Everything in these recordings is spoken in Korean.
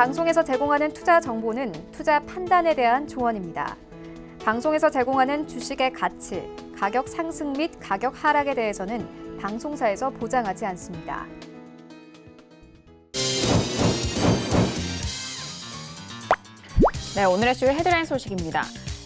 방송에서 제공하는 투자 정보는 투자 판단에 대한 조언입니다. 방송에서 제공하는 주식의 가치, 가격 상승 및 가격 하락에 대해서는 방송사에서 보장하지 않습니다. 네, 오늘의 주요 헤드라인 소식입니다.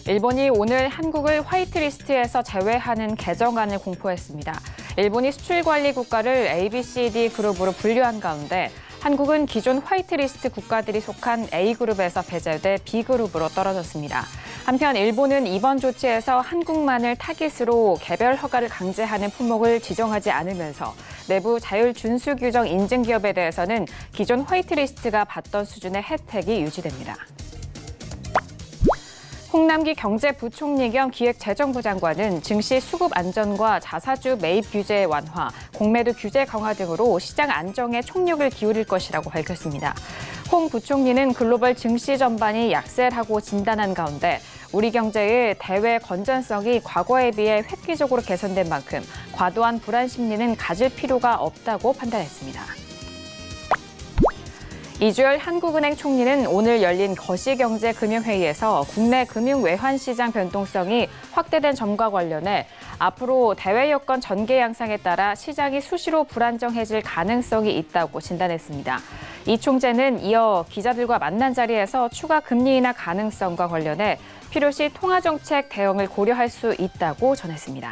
일본이 오늘 한국을 화이트리스트에서 제외하는 개정안을 공포했습니다. 일본이 수출관리 국가를 ABCD 그룹으로 분류한 가운데 한국은 기존 화이트리스트 국가들이 속한 A그룹에서 배제돼 B그룹으로 떨어졌습니다. 한편 일본은 이번 조치에서 한국만을 타깃으로 개별 허가를 강제하는 품목을 지정하지 않으면서 내부 자율 준수 규정 인증 기업에 대해서는 기존 화이트리스트가 받던 수준의 혜택이 유지됩니다. 홍남기 경제부총리 겸 기획재정부 장관은 증시 수급 안전과 자사주 매입 규제 완화, 공매도 규제 강화 등으로 시장 안정에 총력을 기울일 것이라고 밝혔습니다. 홍 부총리는 글로벌 증시 전반이 약세라고 진단한 가운데 우리 경제의 대외 건전성이 과거에 비해 획기적으로 개선된 만큼 과도한 불안 심리는 가질 필요가 없다고 판단했습니다. 이주열 한국은행 총리는 오늘 열린 거시경제금융회의에서 국내 금융 외환시장 변동성이 확대된 점과 관련해 앞으로 대외 여건 전개 양상에 따라 시장이 수시로 불안정해질 가능성이 있다고 진단했습니다. 이 총재는 이어 기자들과 만난 자리에서 추가 금리 인하 가능성과 관련해 필요시 통화정책 대응을 고려할 수 있다고 전했습니다.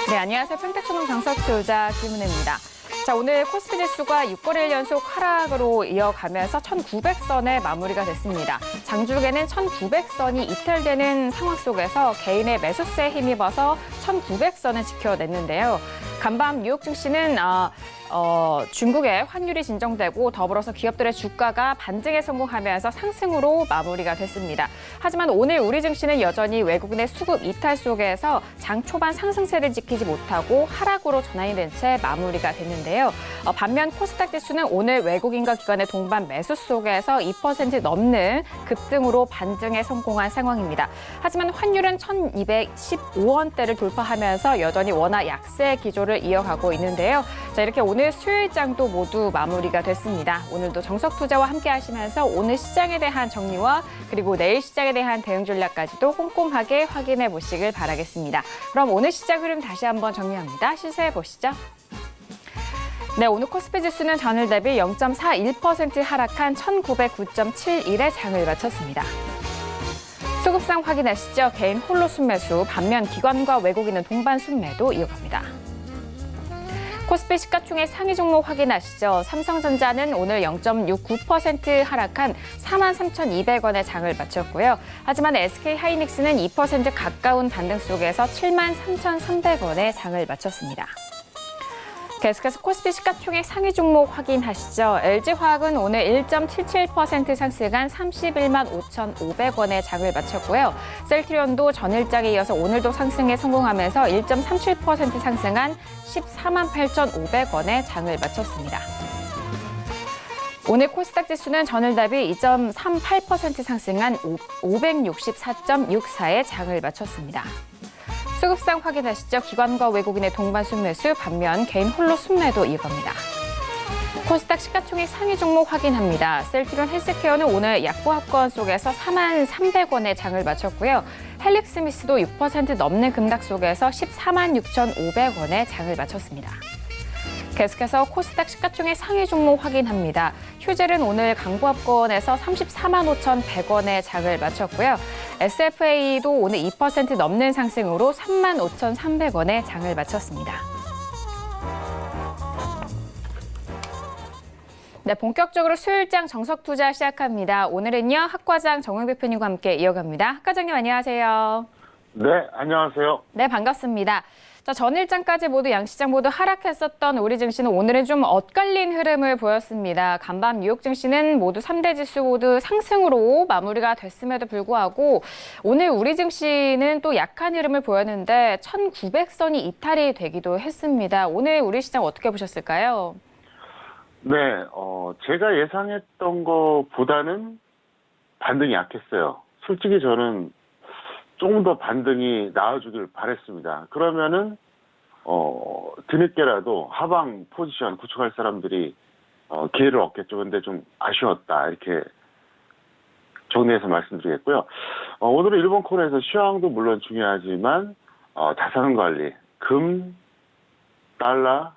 네, 안녕하세요. 평택신문 정석투자 김은혜입니다. 자, 오늘 코스피 지수가 6거래일 연속 하락으로 이어가면서 1900선에 마무리가 됐습니다. 장중에는 1900선이 이탈되는 상황 속에서 개인의 매수세에 힘입어서 1900선을 지켜냈는데요. 간밤 뉴욕 증시는 중국의 환율이 진정되고 더불어서 기업들의 주가가 반등에 성공하면서 상승으로 마무리가 됐습니다. 하지만 오늘 우리 증시는 여전히 외국인의 수급 이탈 속에서 장 초반 상승세를 지키지 못하고 하락으로 전환이 된 채 마무리가 됐는데요. 반면 코스닥 지수는 오늘 외국인과 기관의 동반 매수 속에서 2% 넘는 급등으로 반등에 성공한 상황입니다. 하지만 환율은 1215원대를 돌파하면서 여전히 원화 약세 기조를 이어가고 있는데요. 자, 이렇게 오늘 수요일장도 모두 마무리가 됐습니다. 오늘도 정석투자와 함께 하시면서 오늘 시장에 대한 정리와 그리고 내일 시장에 대한 대응 전략까지도 꼼꼼하게 확인해 보시길 바라겠습니다. 그럼 오늘 시장 흐름 다시 한번 정리합니다. 시세해 보시죠. 네, 오늘 코스피 지수는 전일 대비 0.41% 하락한 1909.71에 장을 마쳤습니다. 수급상 확인하시죠. 개인 홀로 순매수, 반면 기관과 외국인은 동반 순매도 이어갑니다. 코스피 시가총액 상위 종목 확인하시죠. 삼성전자는 오늘 0.69% 하락한 43,200원에 장을 마쳤고요. 하지만 SK하이닉스는 2% 가까운 반등 속에서 73,300원에 장을 마쳤습니다. 계속해서 코스피 시가총액 상위 종목 확인하시죠. LG화학은 오늘 1.77% 상승한 31만 5,500원에 장을 마쳤고요. 셀트리온도 전일장에 이어서 오늘도 상승에 성공하면서 1.37% 상승한 14만 8,500원에 장을 마쳤습니다. 오늘 코스닥 지수는 전일 대비 2.38% 상승한 564.64에 장을 마쳤습니다. 수급상 확인하시죠. 기관과 외국인의 동반 순매수, 반면 개인 홀로 순매도 이어갑니다. 코스닥 시가총액 상위 종목 확인합니다. 셀트리온 헬스케어는 오늘 약보합권 속에서 4만 300원에 장을 마쳤고요. 헬릭스미스도 6% 넘는 급락 속에서 14만 6,500원에 장을 마쳤습니다. 계속해서 코스닥 시가총액 상위 종목 확인합니다. 휴젤은 오늘 강보합권에서 34만 5,100원에 장을 마쳤고요. SFA도 오늘 2% 넘는 상승으로 3만 5,300원에 장을 마쳤습니다. 네, 본격적으로 수요일장 정석투자 시작합니다. 오늘은요, 학과장 정우영 대표님과 함께 이어갑니다. 학과장님 안녕하세요. 네, 안녕하세요. 네, 반갑습니다. 자, 전일장까지 모두 양시장 모두 하락했었던 우리 증시는 오늘은 좀 엇갈린 흐름을 보였습니다. 간밤 뉴욕 증시는 모두 3대 지수 모두 상승으로 마무리가 됐음에도 불구하고 오늘 우리 증시는 또 약한 흐름을 보였는데 1900선이 이탈이 되기도 했습니다. 오늘 우리 시장 어떻게 보셨을까요? 네, 제가 예상했던 것보다는 반등이 약했어요. 솔직히 저는 조금 더 반등이 나와주길 바랬습니다. 그러면은 뒤늦게라도 하방 포지션 구축할 사람들이 기회를 얻겠죠. 근데 좀 아쉬웠다 이렇게 정리해서 말씀드리겠고요. 오늘은 일본 코너에서 시황도 물론 중요하지만 자산 관리, 금, 달러,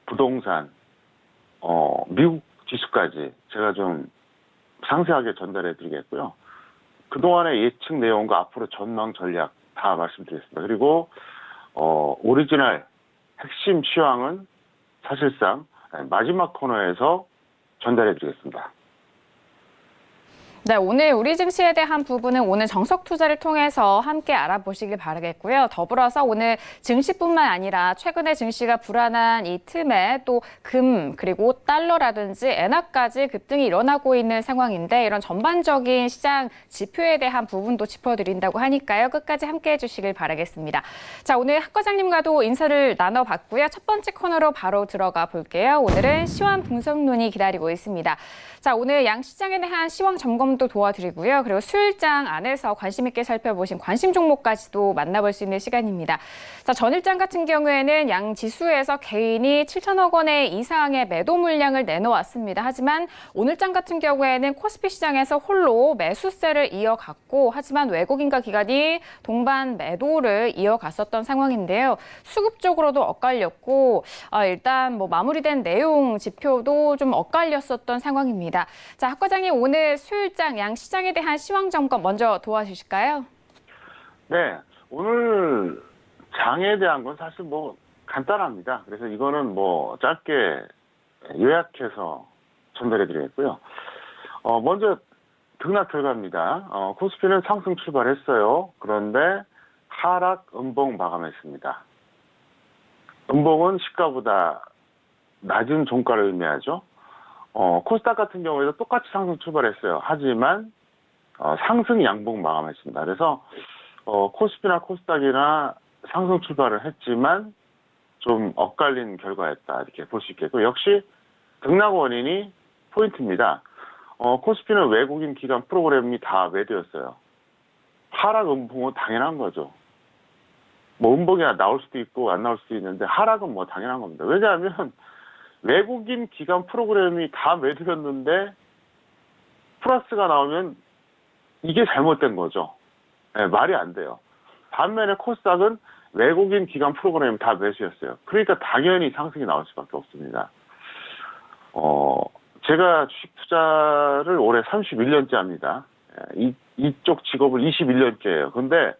부동산, 미국 지수까지 제가 좀 상세하게 전달해 드리겠고요. 그동안의 예측 내용과 앞으로 전망 전략 다 말씀드리겠습니다. 그리고 오리지널 핵심 시황은 사실상 마지막 코너에서 전달해 드리겠습니다. 네, 오늘 우리 증시에 대한 부분은 오늘 정석 투자를 통해서 함께 알아보시길 바라겠고요. 더불어서 오늘 증시뿐만 아니라 최근에 증시가 불안한 이 틈에 또 금 그리고 달러라든지 엔화까지 급등이 일어나고 있는 상황인데 이런 전반적인 시장 지표에 대한 부분도 짚어드린다고 하니까요. 끝까지 함께해 주시길 바라겠습니다. 자, 오늘 학 과장님과도 인사를 나눠봤고요. 첫 번째 코너로 바로 들어가 볼게요. 오늘은 시황 분석론이 기다리고 있습니다. 자, 오늘 양시장에 대한 시황 점검도 도와드리고요. 그리고 수요일장 안에서 관심 있게 살펴보신 관심 종목까지도 만나볼 수 있는 시간입니다. 자, 전일장 같은 경우에는 양 지수에서 개인이 7천억 원의 이상의 매도 물량을 내놓았습니다. 하지만 오늘장 같은 경우에는 코스피 시장에서 홀로 매수세를 이어갔고 하지만 외국인과 기관이 동반 매도를 이어갔었던 상황인데요. 수급적으로도 엇갈렸고 일단 뭐 마무리된 내용 지표도 좀 엇갈렸었던 상황입니다. 자, 학 과장님 오늘 수요일장 양 시장에 대한 시황 점검 먼저 도와주실까요? 네, 오늘 장에 대한 건 사실 뭐 간단합니다. 그래서 이거는 뭐 짧게 요약해서 전달해 드리겠고요. 먼저 등락 결과입니다. 코스피는 상승 출발했어요. 그런데 하락 음봉 마감했습니다. 음봉은 시가보다 낮은 종가를 의미하죠. 코스닥 같은 경우에도 똑같이 상승 출발했어요. 하지만 상승 양봉 마감했습니다. 그래서 코스피나 코스닥이나 상승 출발을 했지만 좀 엇갈린 결과였다 이렇게 볼 수 있겠고 역시 등락 원인이 포인트입니다. 코스피는 외국인 기관 프로그램이 다 매도였어요. 하락 음봉은 당연한 거죠. 뭐 음봉이 나올 수도 있고 안 나올 수도 있는데 하락은 뭐 당연한 겁니다. 왜냐하면 외국인 기관 프로그램이 다 매도였는데 플러스가 나오면 이게 잘못된 거죠. 네, 말이 안 돼요. 반면에 코스닥은 외국인 기관 프로그램이 다 매수였어요. 그러니까 당연히 상승이 나올 수밖에 없습니다. 제가 주식 투자를 올해 31년째 합니다. 이쪽 직업을 21년째예요. 근데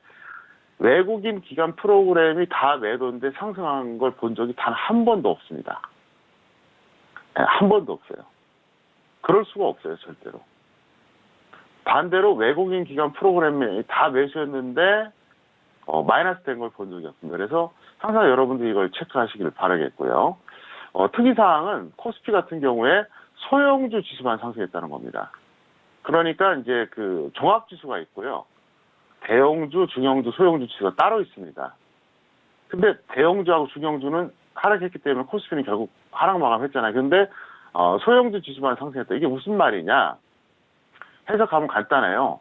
외국인 기관 프로그램이 다 매도인데 상승한 걸 본 적이 단 한 번도 없습니다. 한 번도 없어요. 그럴 수가 없어요, 절대로. 반대로 외국인 기관 프로그램이 다 매수였는데 마이너스 된 걸 본 적이 없습니다. 그래서 항상 여러분들이 이걸 체크하시길 바라겠고요. 특이사항은 코스피 같은 경우에 소형주 지수만 상승했다는 겁니다. 그러니까 이제 그 종합지수가 있고요. 대형주, 중형주, 소형주 지수가 따로 있습니다. 근데 대형주하고 중형주는 하락했기 때문에 코스피는 결국 하락 마감했잖아요. 근데 소형주 지수만 상승했다. 이게 무슨 말이냐? 해석하면 간단해요.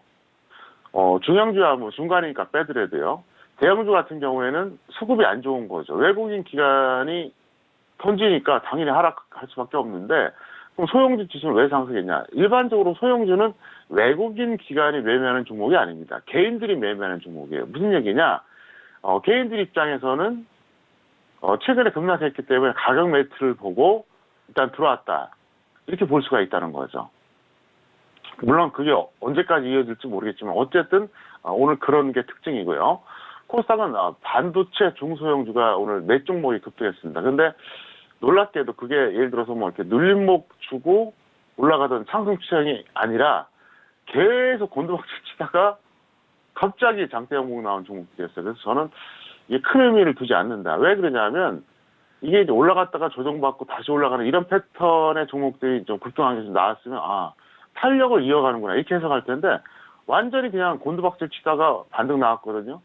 중형주야 뭐 중간이니까 빼더라도요. 대형주 같은 경우에는 수급이 안 좋은 거죠. 외국인 기관이 던지니까 당연히 하락할 수밖에 없는데 그럼 소형주 지수는 왜 상승했냐? 일반적으로 소형주는 외국인 기관이 매매하는 종목이 아닙니다. 개인들이 매매하는 종목이에요. 무슨 얘기냐? 개인들 입장에서는 최근에 급락했기 때문에 가격 매트를 보고 일단 들어왔다. 이렇게 볼 수가 있다는 거죠. 물론 그게 언제까지 이어질지 모르겠지만 어쨌든 오늘 그런 게 특징이고요. 코스닥은 반도체 중소형주가 오늘 몇 종목이 급등했습니다. 근데 놀랍게도 그게 예를 들어서 뭐 이렇게 눌림목 주고 올라가던 상승 추세이 아니라 계속 곤두박질 치다가 갑자기 장대 항목 나온 종목들이었어요. 그래서 저는 이게 큰 의미를 두지 않는다. 왜 그러냐면 이게 이제 올라갔다가 조정받고 다시 올라가는 이런 패턴의 종목들이 좀 급등하게 좀 나왔으면 탄력을 이어가는구나 이렇게 해석할 텐데 완전히 그냥 곤두박질 치다가 반등 나왔거든요.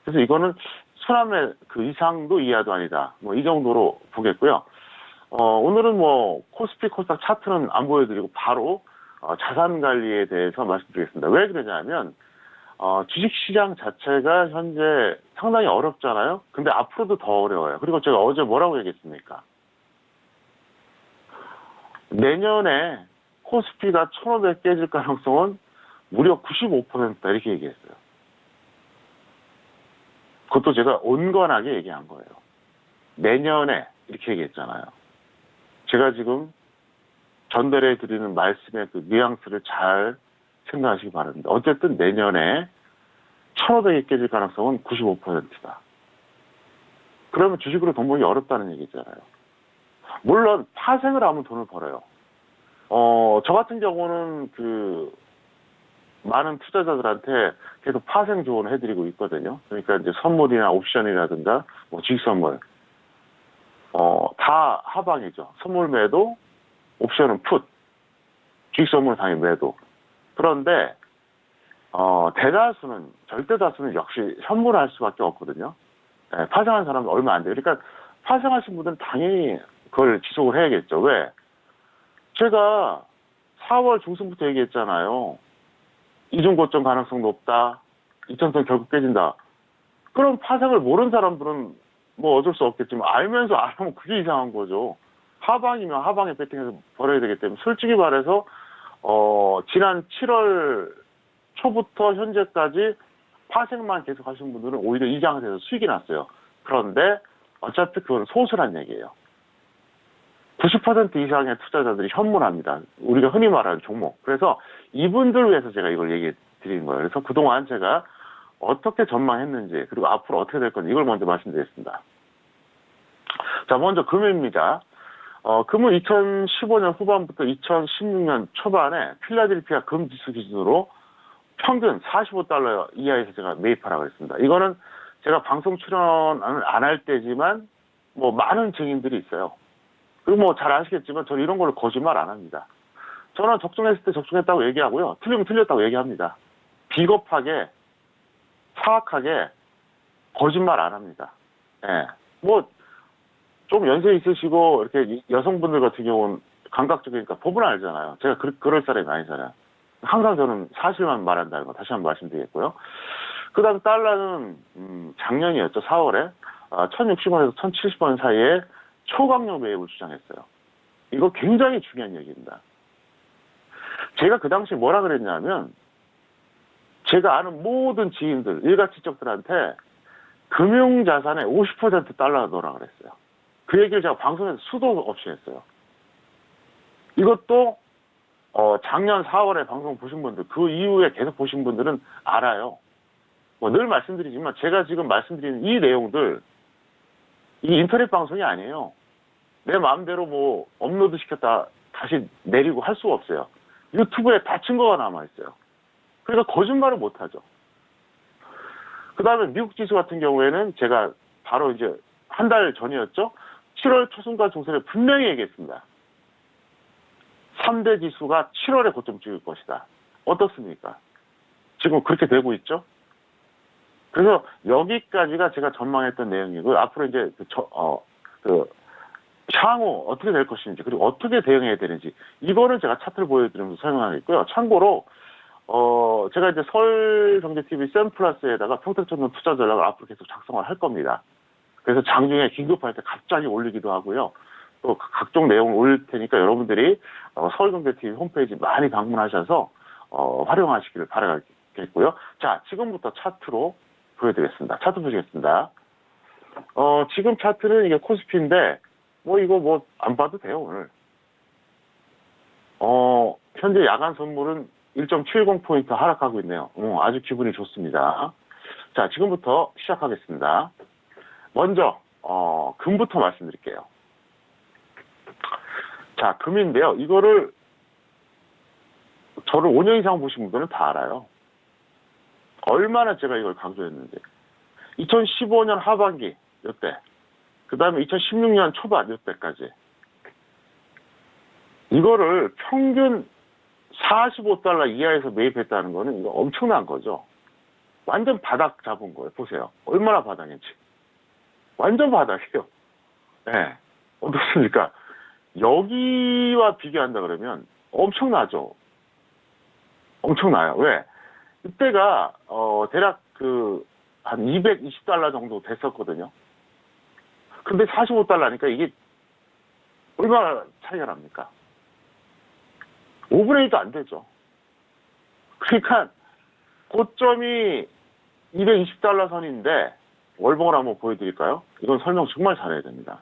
그래서 이거는 순환의 그 이상도 이하도 아니다. 뭐 이 정도로 보겠고요. 오늘은 뭐 코스피 코스닥 차트는 안 보여드리고 바로 자산 관리에 대해서 말씀드리겠습니다. 왜 그러냐면 주식시장 자체가 현재 상당히 어렵잖아요. 근데 앞으로도 더 어려워요. 그리고 제가 어제 뭐라고 얘기했습니까? 내년에 코스피가 1,500 깨질 가능성은 무려 95%다 이렇게 얘기했어요. 그것도 제가 온건하게 얘기한 거예요. 내년에 이렇게 얘기했잖아요. 제가 지금 전달해 드리는 말씀의 그 뉘앙스를 잘 생각하시기 바랍니다. 어쨌든 내년에 1,500이 깨질 가능성은 95%다. 그러면 주식으로 돈 벌기 어렵다는 얘기잖아요. 물론 파생을 하면 돈을 벌어요. 저 같은 경우는 많은 투자자들한테 계속 파생 조언을 해드리고 있거든요. 그러니까 이제 선물이나 옵션이라든가 주식 선물 다 하방이죠. 선물 매도, 옵션은 풋, 주식 선물 당연히 매도. 그런데 대다수는, 절대 다수는 역시 현물할 수밖에 없거든요. 네, 파생한 사람은 얼마 안 돼요. 그러니까 파생하신 분들은 당연히 그걸 지속을 해야겠죠. 왜? 제가 4월 중순부터 얘기했잖아요. 이중 고점 가능성 높다. 2,000선 결국 깨진다. 그럼 파생을 모르는 사람들은 뭐 어쩔 수 없겠지만 알면서 안 하면 그게 이상한 거죠. 하방이면 하방에 배팅해서 벌어야 되기 때문에 솔직히 말해서 지난 7월 초부터 현재까지 파생만 계속 하신 분들은 오히려 이 장세에서 수익이 났어요. 그런데 어차피 그건 소수란 얘기예요. 90% 이상의 투자자들이 현물합니다. 우리가 흔히 말하는 종목. 그래서 이분들 위해서 제가 이걸 얘기해 드리는 거예요. 그래서 그동안 제가 어떻게 전망했는지 그리고 앞으로 어떻게 될 건지 이걸 먼저 말씀드리겠습니다. 자, 먼저 금입니다. 금은 2015년 후반부터 2016년 초반에 필라델피아 금 지수 기준으로 평균 45달러 이하에서 제가 매입하라고 했습니다. 이거는 제가 방송 출연을 안 할 때지만 많은 증인들이 있어요. 그리고 잘 아시겠지만 저는 이런 걸로 거짓말 안 합니다. 저는 적정했을 때 적정했다고 얘기하고요. 틀리면 틀렸다고 얘기합니다. 비겁하게, 사악하게 거짓말 안 합니다. 예. 좀 연세 있으시고 이렇게 여성분들 같은 경우는 감각적이니까 법은 알잖아요. 제가 그럴 사람이 아니잖아요. 항상 저는 사실만 말한다는 거 다시 한번 말씀드리겠고요. 그 다음 달러는 작년이었죠. 4월에 1,060원에서 1,070원 사이에 초강력 매입을 주장했어요. 이거 굉장히 중요한 얘기입니다. 제가 그 당시 뭐라 그랬냐면 제가 아는 모든 지인들, 일가치적들한테 금융자산의 50% 달러가 넣으라 그랬어요. 그 얘기를 제가 방송에서 수도 없이 했어요. 이것도 작년 4월에 방송 보신 분들, 그 이후에 계속 보신 분들은 알아요. 늘 말씀드리지만 제가 지금 말씀드리는 이 내용들 이 인터넷 방송이 아니에요. 내 마음대로 업로드 시켰다 다시 내리고 할 수가 없어요. 유튜브에 다 증거가 남아있어요. 그러니까 거짓말을 못하죠. 그 다음에 미국 지수 같은 경우에는 제가 바로 이제 한 달 전이었죠. 7월 초순과 중순에 분명히 얘기했습니다. 3대 지수가 7월에 고점 찍을 것이다. 어떻습니까? 지금 그렇게 되고 있죠? 그래서 여기까지가 제가 전망했던 내용이고 앞으로 이제 향후 어떻게 될 것인지 그리고 어떻게 대응해야 되는지 이거는 제가 차트를 보여드리면서 설명하겠고요. 참고로 제가 이제 서울경제TV 샘플러스에다가 평택전문 투자 전략을 앞으로 계속 작성을 할 겁니다. 그래서 장중에 긴급할 때 갑자기 올리기도 하고요. 또 각종 내용을 올릴 테니까 여러분들이 서울경제TV 홈페이지 많이 방문하셔서 활용하시기를 바라겠고요. 자, 지금부터 차트로 보여드리겠습니다. 차트 보시겠습니다. 지금 차트는 이게 코스피인데 이거 안 봐도 돼요, 오늘. 현재 야간 선물은 1.70포인트 하락하고 있네요. 아주 기분이 좋습니다. 자, 지금부터 시작하겠습니다. 먼저, 금부터 말씀드릴게요. 자, 금인데요. 이거를 저를 5년 이상 보신 분들은 다 알아요. 얼마나 제가 이걸 강조했는지. 2015년 하반기, 이때. 그 다음에 2016년 초반, 이때까지. 이거를 평균 45달러 이하에서 매입했다는 거는 이거 엄청난 거죠. 완전 바닥 잡은 거예요. 보세요. 얼마나 바닥인지. 완전 바닥이에요. 네. 어떻습니까? 여기와 비교한다 그러면 엄청나죠. 엄청나요. 왜? 그때가 대략 한 220달러 정도 됐었거든요. 근데 45달러니까 이게 얼마나 차이가 납니까? 5분의 1도 안 되죠. 그러니까 고점이 220달러 선인데 월봉을 한번 보여드릴까요? 이건 설명 정말 잘해야 됩니다.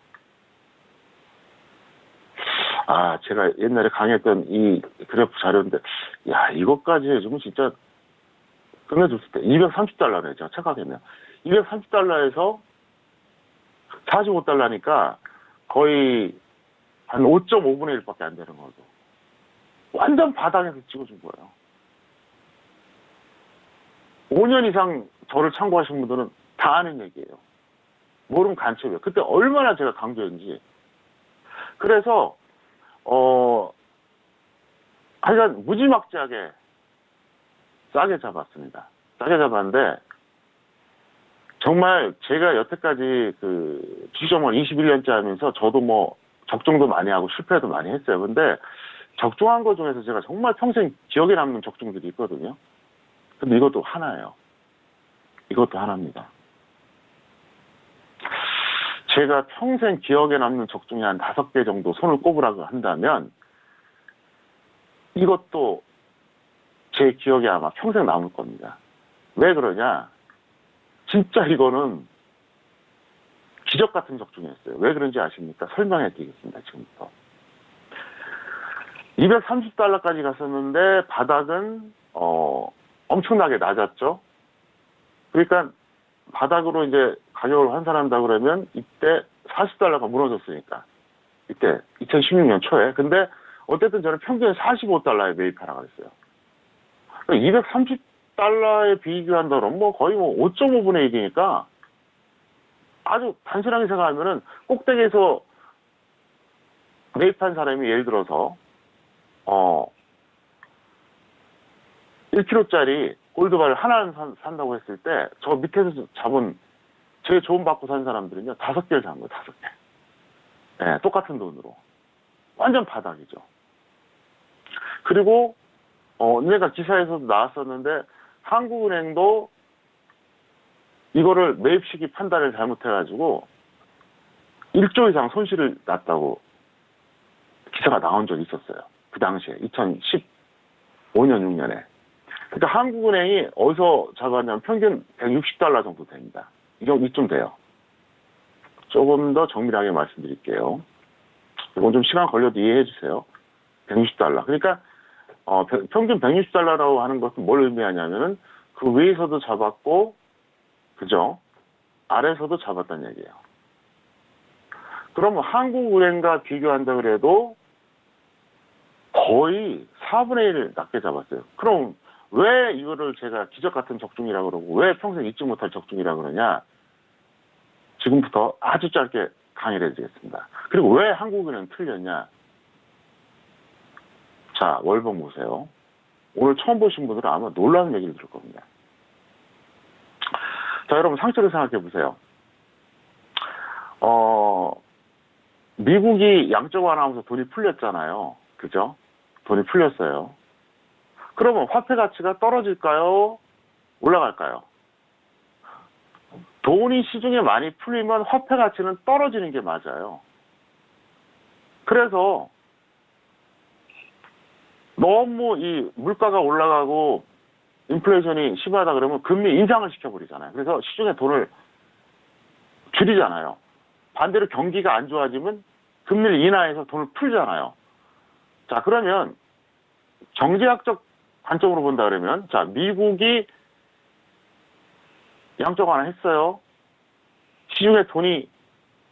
제가 옛날에 강의했던 이 그래프 자료인데, 야, 이것까지 해주면 진짜 끝내줬을 때 230달러네. 제가 착각했네요. 230달러에서 45달러니까 거의 한 5.5분의 1밖에 안 되는 거죠. 완전 바닥에서 찍어준 거예요. 5년 이상 저를 참고하신 분들은 다 아는 얘기예요. 모르면 간첩이에요. 그때 얼마나 제가 강조했는지. 그래서 하여간 무지막지하게 싸게 잡았습니다. 싸게 잡았는데 정말 제가 여태까지 주식정보를 21년째 하면서 저도 뭐 적중도 많이 하고 실패도 많이 했어요. 근데 적중한 것 중에서 제가 정말 평생 기억에 남는 적중들이 있거든요. 근데 이것도 하나예요. 이것도 하나입니다. 제가 평생 기억에 남는 적중이 한 5개 정도 손을 꼽으라고 한다면 이것도 제 기억에 아마 평생 남을 겁니다. 왜 그러냐? 진짜 이거는 기적 같은 적중이었어요. 왜 그런지 아십니까? 설명해 드리겠습니다. 지금부터. 230달러까지 갔었는데 바닥은 엄청나게 낮았죠. 그러니까 바닥으로 이제 가격을 환산한다 그러면 이때 40달러가 무너졌으니까. 이때 2016년 초에. 근데 어쨌든 저는 평균 45달러에 매입하라고 그랬어요. 그러니까 230달러에 비교한다 그러면 거의 5.5분의 1이니까 아주 단순하게 생각하면은 꼭대기에서 매입한 사람이 예를 들어서 1kg짜리 골드바를 하나 산다고 했을 때 저 밑에서 잡은 제 조언 받고 산 사람들은요 5개를 산 거예요. 5개. 네, 똑같은 돈으로. 완전 바닥이죠. 그리고 내가 기사에서도 나왔었는데 한국은행도 이거를 매입 시기 판단을 잘못해가지고 1조 이상 손실을 났다고 기사가 나온 적이 있었어요. 그 당시에 2015년 6년에. 그러니까 한국은행이 어디서 잡았냐면 평균 160달러 정도 됩니다. 이쯤 돼요. 조금 더 정밀하게 말씀드릴게요. 이건 좀 시간 걸려도 이해해 주세요. 160달러. 그러니까 평균 160달러라고 하는 것은 뭘 의미하냐면은 그 위에서도 잡았고, 그죠? 아래에서도 잡았다는 얘기예요. 그럼 한국은행과 비교한다 그래도 거의 4분의 1 낮게 잡았어요. 그럼 왜 이거를 제가 기적 같은 적중이라고 그러고 왜 평생 잊지 못할 적중이라고 그러냐? 지금부터 아주 짧게 강의를 해드리겠습니다. 그리고 왜 한국은행 틀렸냐? 자, 월봉 보세요. 오늘 처음 보신 분들은 아마 놀라운 얘기를 들을 겁니다. 자, 여러분 상식적으로 생각해 보세요. 미국이 양적 완화하면서 돈이 풀렸잖아요. 그죠? 돈이 풀렸어요. 그러면 화폐 가치가 떨어질까요? 올라갈까요? 돈이 시중에 많이 풀리면 화폐 가치는 떨어지는 게 맞아요. 그래서 너무 이 물가가 올라가고 인플레이션이 심하다 그러면 금리 인상을 시켜버리잖아요. 그래서 시중에 돈을 줄이잖아요. 반대로 경기가 안 좋아지면 금리를 인하해서 돈을 풀잖아요. 자, 그러면 경제학적 관점으로 본다 그러면, 자, 미국이 양적 완화 했어요. 시중에 돈이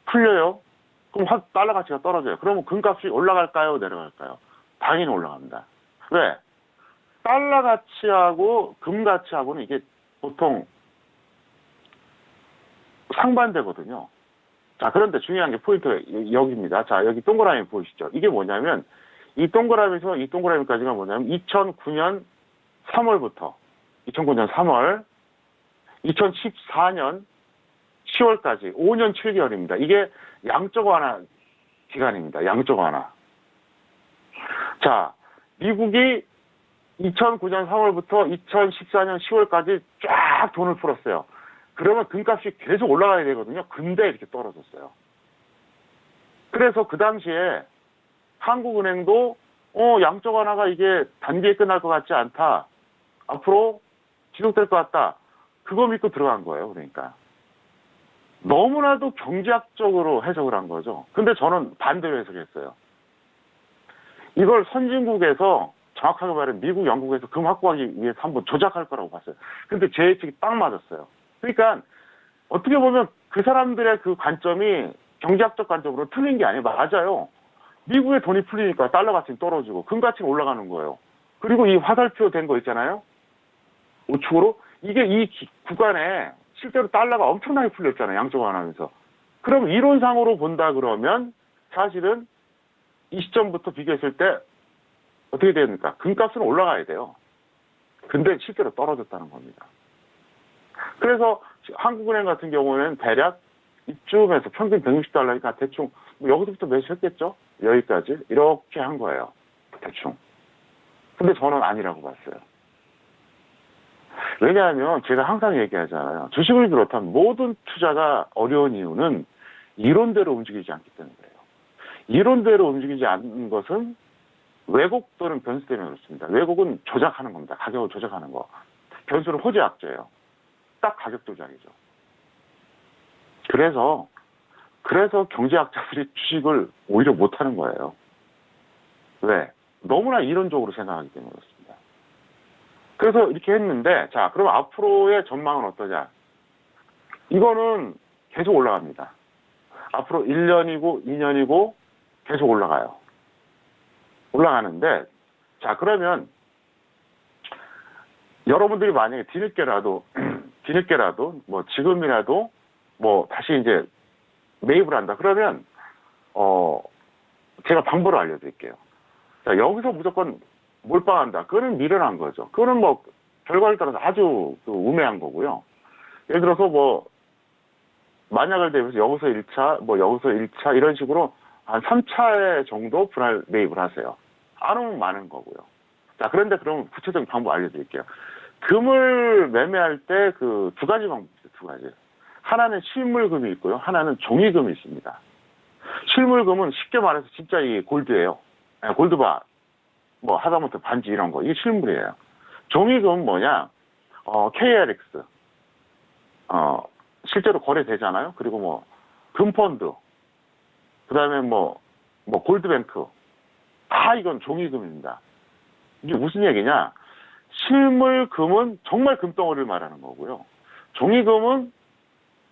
풀려요. 그럼 달러 가치가 떨어져요. 그러면 금값이 올라갈까요? 내려갈까요? 당연히 올라갑니다. 왜? 달러 가치하고 금 가치하고는 이게 보통 상반되거든요. 자, 그런데 중요한 게 포인트가 여기입니다. 자, 여기 동그라미 보이시죠? 이게 뭐냐면, 이 동그라미에서 이 동그라미까지가 뭐냐면 2009년 3월부터 2009년 3월 2014년 10월까지 5년 7개월입니다. 이게 양적 완화 기간입니다. 양적 완화. 자, 미국이 2009년 3월부터 2014년 10월까지 쫙 돈을 풀었어요. 그러면 금값이 계속 올라가야 되거든요. 근데 이렇게 떨어졌어요. 그래서 그 당시에 한국은행도 양적 완화가 이게 단기에 끝날 것 같지 않다. 앞으로 지속될 것 같다. 그거 믿고 들어간 거예요. 그러니까. 너무나도 경제학적으로 해석을 한 거죠. 근데 저는 반대로 해석했어요. 이걸 선진국에서 정확하게 말하면 미국, 영국에서 금 확보하기 위해서 한번 조작할 거라고 봤어요. 근데 제 예측이 딱 맞았어요. 그러니까 어떻게 보면 그 사람들의 그 관점이 경제학적 관점으로 틀린 게 아니에요. 맞아요. 미국에 돈이 풀리니까 달러 가치는 떨어지고 금 가치는 올라가는 거예요. 그리고 이 화살표 된 거 있잖아요. 우측으로. 이게 이 구간에 실제로 달러가 엄청나게 풀렸잖아요. 양적 완화하면서. 그럼 이론상으로 본다 그러면 사실은 이 시점부터 비교했을 때 어떻게 됩니까? 금값은 올라가야 돼요. 근데 실제로 떨어졌다는 겁니다. 그래서 한국은행 같은 경우는 대략 이쯤에서 평균 160달러니까 대충 여기서부터 매수했겠죠? 여기까지 이렇게 한 거예요. 대충. 근데 저는 아니라고 봤어요. 왜냐하면 제가 항상 얘기하잖아요. 주식을 비롯한 모든 투자가 어려운 이유는 이론대로 움직이지 않기 때문이에요. 이론대로 움직이지 않는 것은 왜곡 또는 변수 때문에 그렇습니다. 왜곡은 조작하는 겁니다. 가격을 조작하는 거. 변수는 호재악재예요. 딱 가격 조작이죠. 그래서 경제학자들이 주식을 오히려 못하는 거예요. 왜? 너무나 이론적으로 생각하기 때문에 그렇습니다. 그래서 이렇게 했는데, 자, 그럼 앞으로의 전망은 어떠냐? 이거는 계속 올라갑니다. 앞으로 1년이고 2년이고 계속 올라가요. 올라가는데, 자, 그러면 여러분들이 만약에 뒤늦게라도 뭐 지금이라도 뭐 다시 이제 매입을 한다. 그러면 제가 방법을 알려드릴게요. 자, 여기서 무조건 몰빵한다. 그거는 미련한 거죠. 그거는 뭐 결과에 따라서 아주 우매한 거고요. 예를 들어서 뭐 만약을 대비해서 여기서 1차, 뭐 여기서 1차 이런 식으로 한 3차에 정도 분할 매입을 하세요. 안 오면 많은 거고요. 자, 그런데 그럼 구체적인 방법 알려드릴게요. 금을 매매할 때 그 두 가지 방법이 있어요. 두 가지. 하나는 실물금이 있고요. 하나는 종이금이 있습니다. 실물금은 쉽게 말해서 진짜 이 골드예요. 골드바, 뭐 하다못해 반지 이런 거. 이게 실물이에요. 종이금은 뭐냐? KLX. 실제로 거래되잖아요. 그리고 뭐 금펀드. 그다음에 뭐 골드뱅크. 다 이건 종이금입니다. 이게 무슨 얘기냐? 실물금은 정말 금덩어리를 말하는 거고요. 종이금은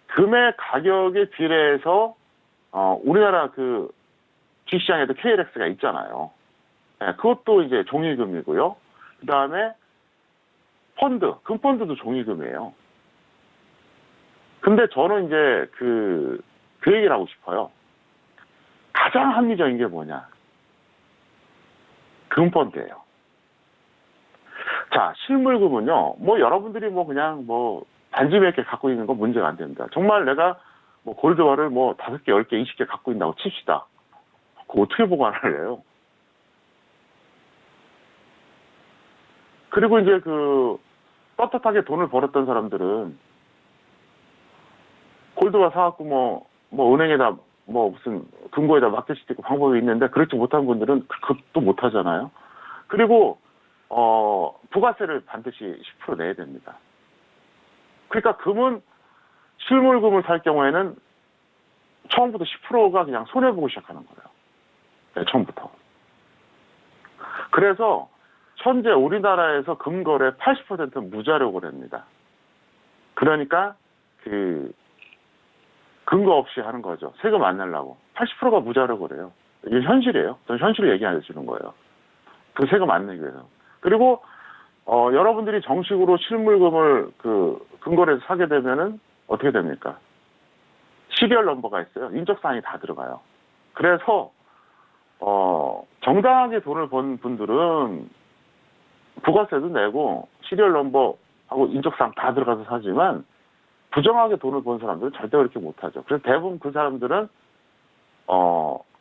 금의 가격에 비례해서 우리나라 그 주시장에도 KLX가 있잖아요. 네, 그것도 이제 종이금이고요. 그 다음에 펀드, 금펀드도 종이금이에요. 근데 저는 이제 그 얘기를 하고 싶어요. 가장 합리적인 게 뭐냐? 금펀드예요. 자, 실물금은요, 뭐 여러분들이 뭐 그냥 뭐 반지 몇 개 갖고 있는 건 문제가 안 됩니다. 정말 내가 뭐 골드바를 뭐 5개, 10개, 20개 갖고 있다고 칩시다. 그거 어떻게 보관을 해요? 그리고 이제 그 떳떳하게 돈을 벌었던 사람들은 골드바 사갖고 뭐 은행에다 뭐 무슨 금고에다 맡길 수도 있고 방법이 있는데 그렇지 못한 분들은 그것도 못 하잖아요. 그리고 부가세를 반드시 10% 내야 됩니다. 그러니까 금은 실물금을 살 경우에는 처음부터 10%가 그냥 손해보고 시작하는 거예요. 네, 처음부터. 그래서 현재 우리나라에서 금거래 80%는 무자료 거래입니다. 그러니까 그 근거 없이 하는 거죠. 세금 안 내려고. 80%가 무자료 거래요. 이게 현실이에요. 저는 현실을 얘기해 주는 거예요. 그 세금 안 내기 위해서. 그리고 여러분들이 정식으로 실물금을 그 근거래에서 사게 되면은 어떻게 됩니까? 시리얼 넘버가 있어요. 인적사항이 다 들어가요. 그래서 정당하게 돈을 번 분들은 부가세도 내고 시리얼 넘버하고 인적사항 다 들어가서 사지만 부정하게 돈을 번 사람들은 절대 그렇게 못하죠. 그래서 대부분 그 사람들은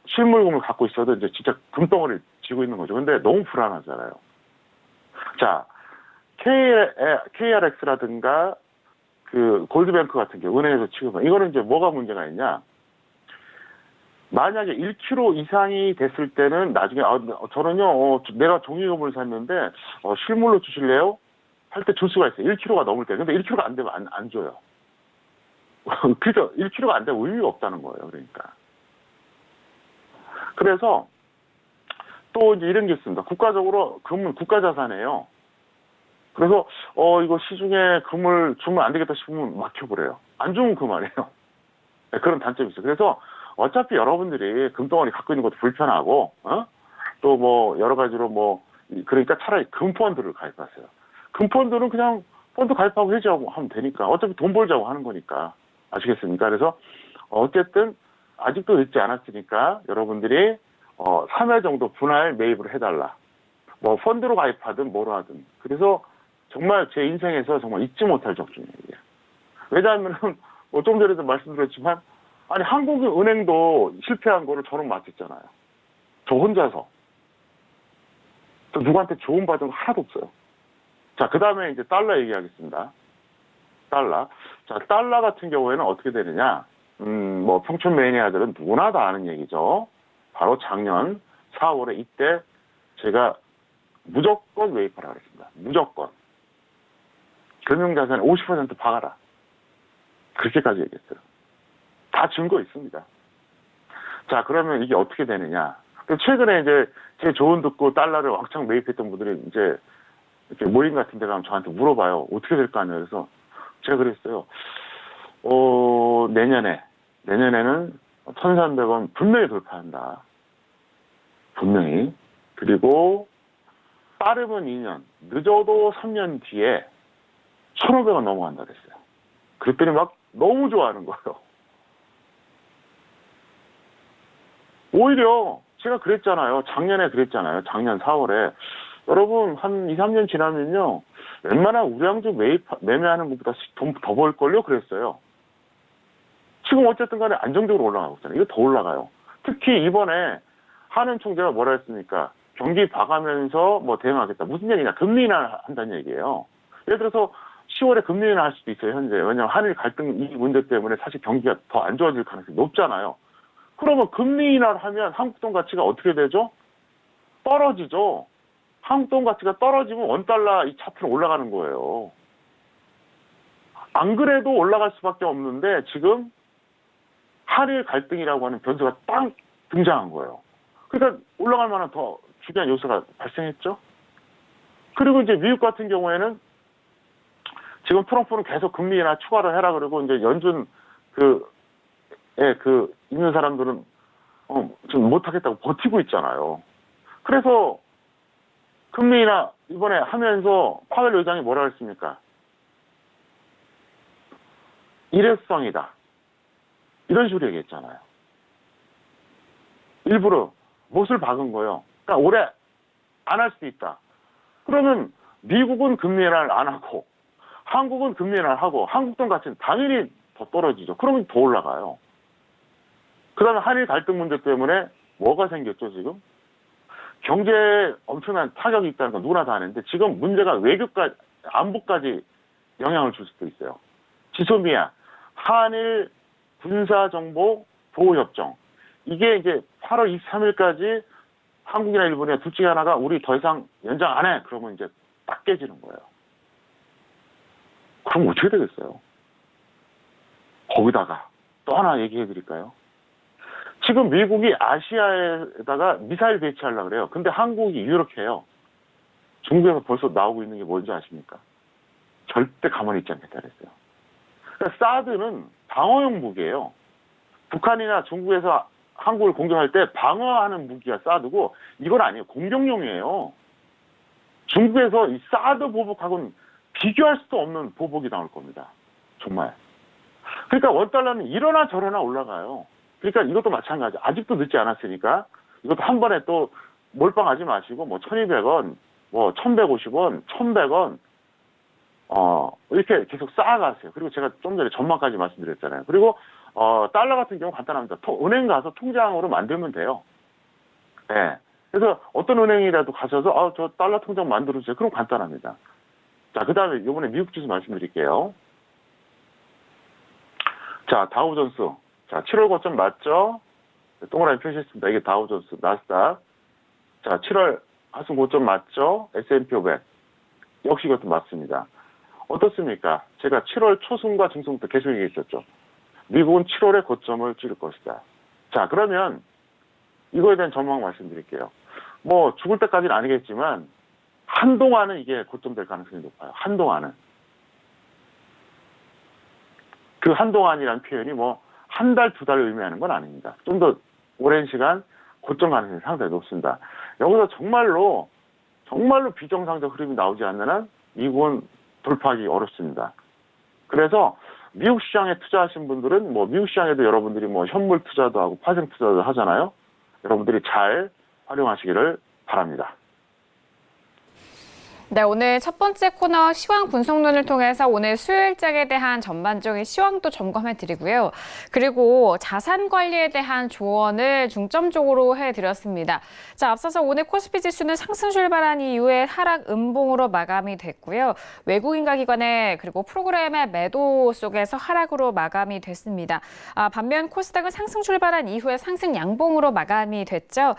실물금을 갖고 있어도 이제 진짜 금덩어리를 쥐고 있는 거죠. 근데 너무 불안하잖아요. 자, KRX라든가 그 골드뱅크 같은 경우 은행에서 취급한 이거는 이제 뭐가 문제가 있냐? 만약에 1kg 이상이 됐을 때는 나중에 저는요 내가 종이금을 샀는데 실물로 주실래요? 할 때 줄 수가 있어요. 1kg가 넘을 때. 근데 1kg가 안 되면 안 줘요. 그죠? 1kg가 안 되면 의미가 없다는 거예요. 그러니까. 그래서 또 이제 이런 게 있습니다. 국가적으로 금은 국가자산이에요. 그래서 이거 시중에 금을 주면 안 되겠다 싶으면 막혀버려요. 안 주면 그만이에요. 네, 그런 단점이 있어요. 그래서 어차피 여러분들이 금덩어리 갖고 있는 것도 불편하고 또 뭐 여러 가지로 그러니까 차라리 금펀드를 가입하세요. 금펀드는 그냥 펀드 가입하고 해지하고 하면 되니까 어차피 돈 벌자고 하는 거니까 아시겠습니까? 그래서 어쨌든 아직도 늦지 않았으니까 여러분들이 3회 정도 분할 매입을 해달라. 뭐 펀드로 가입하든 뭐로 하든. 그래서 정말 제 인생에서 정말 잊지 못할 적중이에요. 왜냐하면 뭐 좀 전에도 말씀드렸지만 아니 한국은행도 실패한 거를 저는 맡았잖아요. 저 혼자서. 저 누구한테 조언 받은 거 하나도 없어요. 자, 그 다음에 이제 달러 얘기하겠습니다. 달러. 자, 달러 같은 경우에는 어떻게 되느냐. 뭐 평촌 매니아들은 누구나 다 아는 얘기죠. 바로 작년 4월에 이때 제가 무조건 매입하라 그랬습니다. 무조건. 금융자산에 50% 박아라. 그렇게까지 얘기했어요. 다 증거 있습니다. 자, 그러면 이게 어떻게 되느냐. 최근에 이제 제 조언 듣고 달러를 왕창 매입했던 분들이 이제 이렇게 모임 같은 데 가면 저한테 물어봐요. 어떻게 될 거 아니에요. 그래서 제가 그랬어요. 내년에는 1,300원 분명히 돌파한다. 분명히. 그리고 빠르면 2년, 늦어도 3년 뒤에 1,500원 넘어간다 그랬어요. 그랬더니 막 너무 좋아하는 거예요. 오히려 제가 그랬잖아요. 작년에 그랬잖아요. 작년 4월에. 여러분 한 2, 3년 지나면요. 웬만한 우량주 매매하는 것보다 돈 더 벌걸요? 그랬어요. 지금 어쨌든 간에 안정적으로 올라가고 있잖아요. 이거 더 올라가요. 특히 이번에 한은 총재가 뭐라 했습니까? 경기 봐가면서 뭐 대응하겠다. 무슨 얘기냐? 금리 인하 한다는 얘기예요. 예를 들어서 10월에 금리 인하 할 수도 있어요, 현재. 왜냐하면 한일 갈등 이 문제 때문에 사실 경기가 더 안 좋아질 가능성이 높잖아요. 그러면 금리 인하를 하면 한국 돈 가치가 어떻게 되죠? 떨어지죠. 한국 돈 가치가 떨어지면 원달러 이 차트는 올라가는 거예요. 안 그래도 올라갈 수밖에 없는데 지금 한일 갈등이라고 하는 변수가 딱 등장한 거예요. 그러니까 올라갈 만한 더 중요한 요소가 발생했죠. 그리고 이제 미국 같은 경우에는 지금 트럼프는 계속 금리 인하 추가를 해라 그러고 이제 연준 있는 사람들은 좀 못하겠다고 버티고 있잖아요. 그래서 금리 인하 이번에 하면서 파웰 의장이 뭐라 했습니까? 일회성이다. 이런 식으로 얘기했잖아요. 일부러 못을 박은 거예요. 그러니까 올해 안 할 수도 있다. 그러면 미국은 금리 인하를 안 하고 한국은 금리 인하를 하고 한국 돈 가치는 당연히 더 떨어지죠. 그러면 더 올라가요. 그 다음에 한일 갈등 문제 때문에 뭐가 생겼죠, 지금? 경제에 엄청난 타격이 있다는 건 누구나 다 아는데 지금 문제가 외교까지, 안보까지 영향을 줄 수도 있어요. 지소미아, 한일 군사정보 보호협정. 이게 이제 8월 23일까지 한국이나 일본이나 둘 중에 하나가 우리 더 이상 연장 안 해. 그러면 이제 딱 깨지는 거예요. 그럼 어떻게 되겠어요? 거기다가 또 하나 얘기해 드릴까요? 지금 미국이 아시아에다가 미사일 배치하려고 그래요. 근데 한국이 이렇게 해요. 중국에서 벌써 나오고 있는 게 뭔지 아십니까? 절대 가만히 있지 않겠다 그랬어요. 그러니까 사드는 방어용 무기예요. 북한이나 중국에서 한국을 공격할 때 방어하는 무기가 사드고 이건 아니에요. 공격용이에요. 중국에서 이 사드 보복하고는 비교할 수도 없는 보복이 나올 겁니다. 정말. 그러니까 원달러는 이러나 저러나 올라가요. 그러니까 이것도 마찬가지. 아직도 늦지 않았으니까 이것도 한 번에 또 몰빵하지 마시고 뭐 1,200원, 뭐 1,150원, 1,100원 이렇게 계속 쌓아가세요. 그리고 제가 좀 전에 전망까지 말씀드렸잖아요. 그리고 달러 같은 경우 간단합니다. 은행 가서 통장으로 만들면 돼요. 네. 그래서 어떤 은행이라도 가셔서 저 달러 통장 만들어주세요. 그럼 간단합니다. 자, 그 다음에 이번에 미국 지수 말씀드릴게요. 자, 다우존스. 자, 7월 고점 맞죠? 동그라미 표시했습니다. 이게 다우존스, 나스닥. 자, 7월 하순 고점 맞죠? S&P 500. 역시 이것도 맞습니다. 어떻습니까? 제가 7월 초순과 중순부터 계속 얘기했었죠. 미국은 7월에 고점을 찍을 것이다. 자, 그러면 이거에 대한 전망 말씀드릴게요. 뭐 죽을 때까지는 아니겠지만 한동안은 이게 고점 될 가능성이 높아요. 한동안은. 그 한동안이라는 표현이 뭐 한 달, 두 달을 의미하는 건 아닙니다. 좀 더 오랜 시간 고점 가능성이 상당히 높습니다. 여기서 정말로 비정상적 흐름이 나오지 않는 한 미국은 돌파하기 어렵습니다. 그래서 미국 시장에 투자하신 분들은 뭐 미국 시장에도 여러분들이 뭐 현물 투자도 하고 파생 투자도 하잖아요. 여러분들이 잘 활용하시기를 바랍니다. 네, 오늘 첫 번째 코너 시황 분석론을 통해서 오늘 수요일장에 대한 전반적인 시황도 점검해 드리고요. 그리고 자산 관리에 대한 조언을 중점적으로 해드렸습니다. 자, 앞서서 오늘 코스피 지수는 상승 출발한 이후에 하락 음봉으로 마감이 됐고요. 외국인과 기관의 그리고 프로그램의 매도 속에서 하락으로 마감이 됐습니다. 반면 코스닥은 상승 출발한 이후에 상승 양봉으로 마감이 됐죠.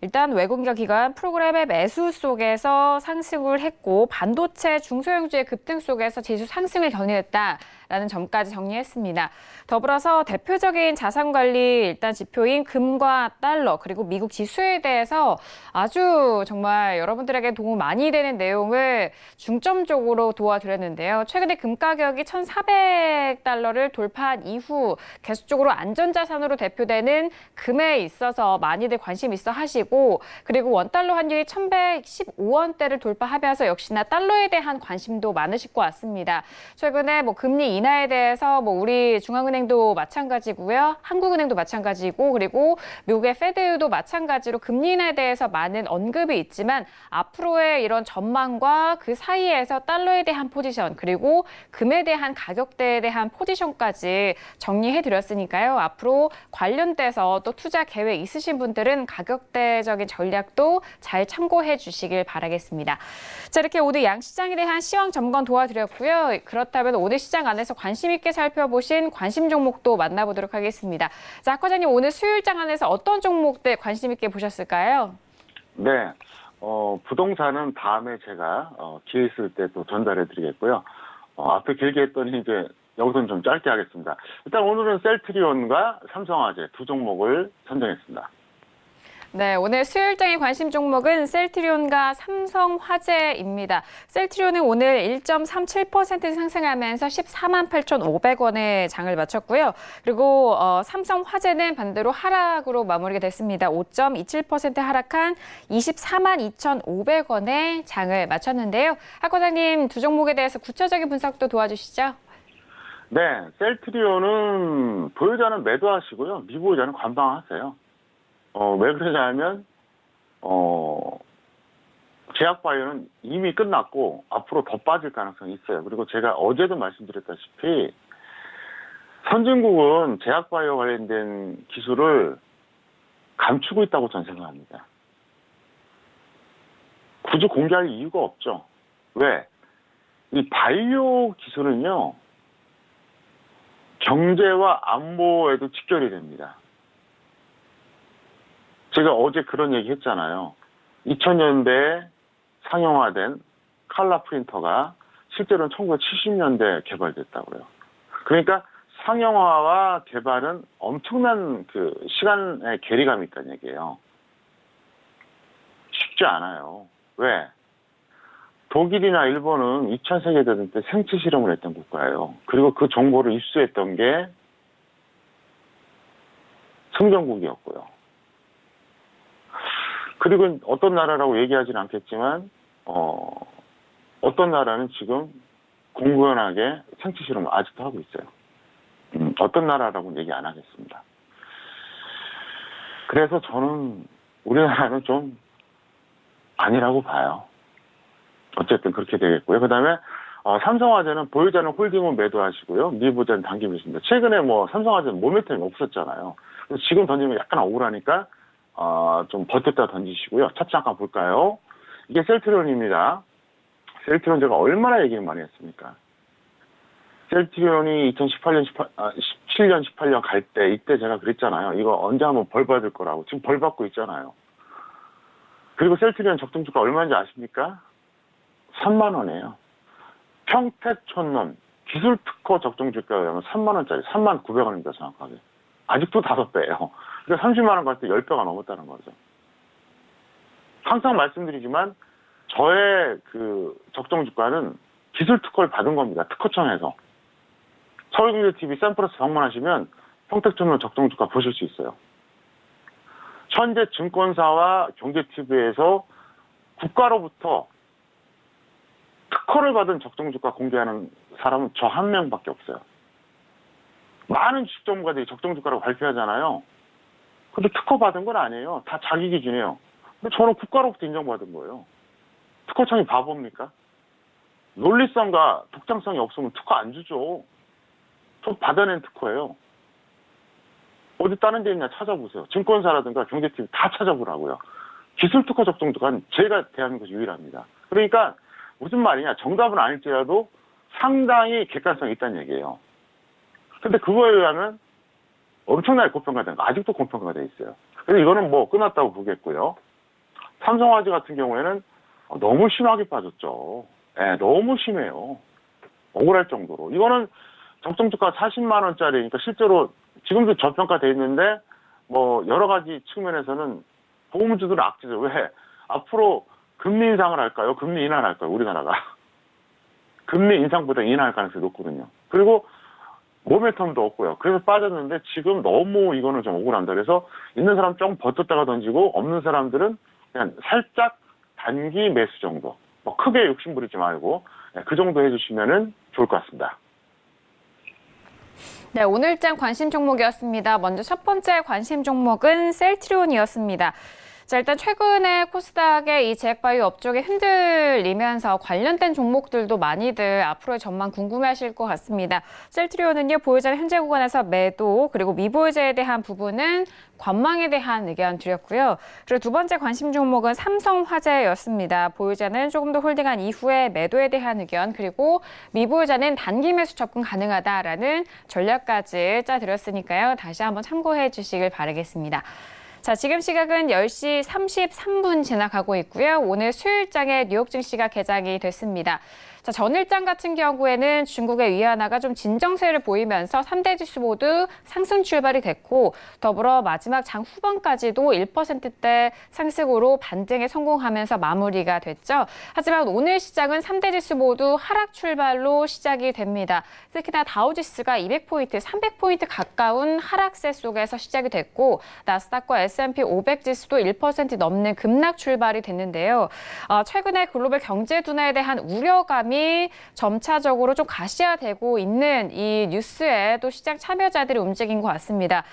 일단 외국인과 기관 프로그램의 매수 속에서 상승을 했고 반도체 중소형주의 급등 속에서 지수 상승을 견인했다라는 점까지 정리했습니다. 더불어서 대표적인 자산관리 일단 지표인 금과 달러 그리고 미국 지수에 대해서 아주 정말 여러분들에게 도움 많이 되는 내용을 중점적으로 도와드렸는데요. 최근에 금 가격이 1,400달러를 돌파한 이후 계속적으로 안전자산으로 대표되는 금에 있어서 많이들 관심 있어 하시고 그리고 원달러 환율이 1,115원대를 돌파하면서 역시나 달러에 대한 관심도 많으실 것 같습니다. 최근에 뭐 금리 인하에 대해서 뭐 우리 중앙은행도 마찬가지고요. 한국은행도 마찬가지고 그리고 미국의 페드도 마찬가지로 금리 인하에 대해서 많은 언급이 있지만 앞으로의 이런 전망과 그 사이에서 달러에 대한 포지션 그리고 금에 대한 가격대에 대한 포지션까지 정리해 드렸으니까요. 앞으로 관련돼서 또 투자 계획 있으신 분들은 가격대적인 전략도 잘 참고해 주시길 바라겠습니다. 자, 이렇게 오늘 양시장에 대한 시황 점검 도와드렸고요. 그렇다면 오늘 시장 안에서 관심 있게 살펴보신 관심 종목도 만나보도록 하겠습니다. 자, 학 과장님 오늘 수요일장 안에서 어떤 종목들 관심 있게 보셨을까요? 네, 부동산은 다음에 제가 기회 있을 때 또 전달해 드리겠고요. 앞에 길게 했더니 이제 여기서는 좀 짧게 하겠습니다. 일단 오늘은 셀트리온과 삼성화재 두 종목을 선정했습니다. 네, 오늘 수요일장의 관심 종목은 셀트리온과 삼성화재입니다. 셀트리온은 오늘 1.37% 상승하면서 14만 8,500원에 장을 마쳤고요. 그리고 삼성화재는 반대로 하락으로 마무리가 됐습니다. 5.27% 하락한 24만 2,500원에 장을 마쳤는데요. 학 과장님 두 종목에 대해서 구체적인 분석도 도와주시죠. 네, 셀트리온은 보유자는 매도하시고요. 미보유자는 관방하세요. 왜 그러냐면, 제약바이오는 이미 끝났고, 앞으로 더 빠질 가능성이 있어요. 그리고 제가 어제도 말씀드렸다시피, 선진국은 제약바이오 관련된 기술을 감추고 있다고 저는 생각합니다. 굳이 공개할 이유가 없죠. 왜? 이 바이오 기술은요, 경제와 안보에도 직결이 됩니다. 제가 어제 그런 얘기 했잖아요. 2000년대에 상용화된 칼라 프린터가 실제로는 1970년대에 개발됐다고요. 그러니까 상용화와 개발은 엄청난 그 시간의 괴리감이 있다는 얘기예요. 쉽지 않아요. 왜? 독일이나 일본은 2차 세계대전 때 생체 실험을 했던 국가예요. 그리고 그 정보를 입수했던 게 성전국이었고요. 그리고 어떤 나라라고 얘기하지는 않겠지만 어떤 나라는 지금 공공연하게 생체 실험을 아직도 하고 있어요. 어떤 나라라고는 얘기 안 하겠습니다. 그래서 저는 우리나라는 좀 아니라고 봐요. 어쨌든 그렇게 되겠고요. 그 다음에 삼성화재는 보유자는 홀딩은 매도하시고요. 미보유자는 당기고 있습니다. 최근에 뭐 삼성화재는 모멘텀이 없었잖아요. 그래서 지금 던지면 약간 억울하니까 좀 버텼다 던지시고요. 차트 잠깐 볼까요? 이게 셀트리온입니다. 셀트리온 제가 얼마나 얘기를 많이 했습니까? 셀트리온이 2017년, 18년 갈 때, 이때 제가 그랬잖아요. 이거 언제 한번 벌 받을 거라고. 지금 벌 받고 있잖아요. 그리고 셀트리온 적정주가 얼마인지 아십니까? 3만 원이에요. 평택촌놈 기술 특허 적정주가에 의하면 3만 원짜리, 3만 900원입니다, 정확하게. 아직도 5배예요. 그러니까 30만 원 갈 때 10배가 넘었다는 거죠. 항상 말씀드리지만 저의 그 적정주가는 기술 특허를 받은 겁니다. 특허청에서. 서울경제TV 샘플러스 방문하시면 평택촌놈 적정주가 보실 수 있어요. 현재 증권사와 경제TV에서 국가로부터 특허를 받은 적정주가 공개하는 사람은 저 한 명밖에 없어요. 많은 주식 전문가들이 적정주가라고 발표하잖아요. 근데 특허 받은 건 아니에요. 다 자기 기준이에요. 근데 저는 국가로부터 인정받은 거예요. 특허청이 바보입니까? 논리성과 독창성이 없으면 특허 안 주죠. 저 받아낸 특허예요. 어디 다른 데 있냐 찾아보세요. 증권사라든가 경제TV 다 찾아보라고요. 기술 특허 적정주가는 제가 대한민국에서 유일합니다. 그러니까 무슨 말이냐. 정답은 아닐지라도 상당히 객관성이 있다는 얘기예요. 근데 그거에 의하면 엄청나게 고평가된 거. 아직도 고평가가 돼 있어요. 그래서 이거는 뭐 끝났다고 보겠고요. 삼성화재 같은 경우에는 너무 심하게 빠졌죠. 예, 너무 심해요. 억울할 정도로. 이거는 적정주가 40만 원짜리니까 실제로 지금도 저평가돼 있는데 뭐 여러 가지 측면에서는 보험주들은 악재죠. 왜? 앞으로 금리 인상을 할까요? 금리 인하를 할까요? 우리나라가. 금리 인상보다 인하할 가능성이 높거든요. 그리고 모멘텀도 없고요. 그래서 빠졌는데 지금 너무 이거는 좀 억울한다. 그래서 있는 사람 좀 버텼다가 던지고 없는 사람들은 그냥 살짝 단기 매수 정도. 뭐 크게 욕심 부리지 말고 그 정도 해주시면은 좋을 것 같습니다. 네, 오늘장 관심 종목이었습니다. 먼저 첫 번째 관심 종목은 셀트리온이었습니다. 자, 일단 최근에 코스닥의 이 제약바이오 업종이 흔들리면서 관련된 종목들도 많이들 앞으로의 전망 궁금해하실 것 같습니다. 셀트리온은요, 보유자는 현재 구간에서 매도, 그리고 미보유자에 대한 부분은 관망에 대한 의견 드렸고요. 그리고 두 번째 관심 종목은 삼성화재였습니다. 보유자는 조금 더 홀딩한 이후에 매도에 대한 의견, 그리고 미보유자는 단기 매수 접근 가능하다라는 전략까지 짜드렸으니까요. 다시 한번 참고해 주시길 바라겠습니다. 자, 지금 시각은 10시 33분 지나가고 있고요. 오늘 수요일장에 뉴욕 증시가 개장이 됐습니다. 자, 전일장 같은 경우에는 중국의 위안화가 좀 진정세를 보이면서 3대 지수 모두 상승 출발이 됐고, 더불어 마지막 장 후반까지도 1%대 상승으로 반등에 성공하면서 마무리가 됐죠. 하지만 오늘 시장은 3대 지수 모두 하락 출발로 시작이 됩니다. 특히나 다우지수가 200포인트, 300포인트 가까운 하락세 속에서 시작이 됐고, 나스닥과 S&P 500 지수도 1% 넘는 급락 출발이 됐는데요. 최근에 글로벌 경제 둔화에 대한 우려감이 점차적으로 좀 가시화되고 있는 이 뉴스에 또 시장 참여자들이 움직인 것 같습니다.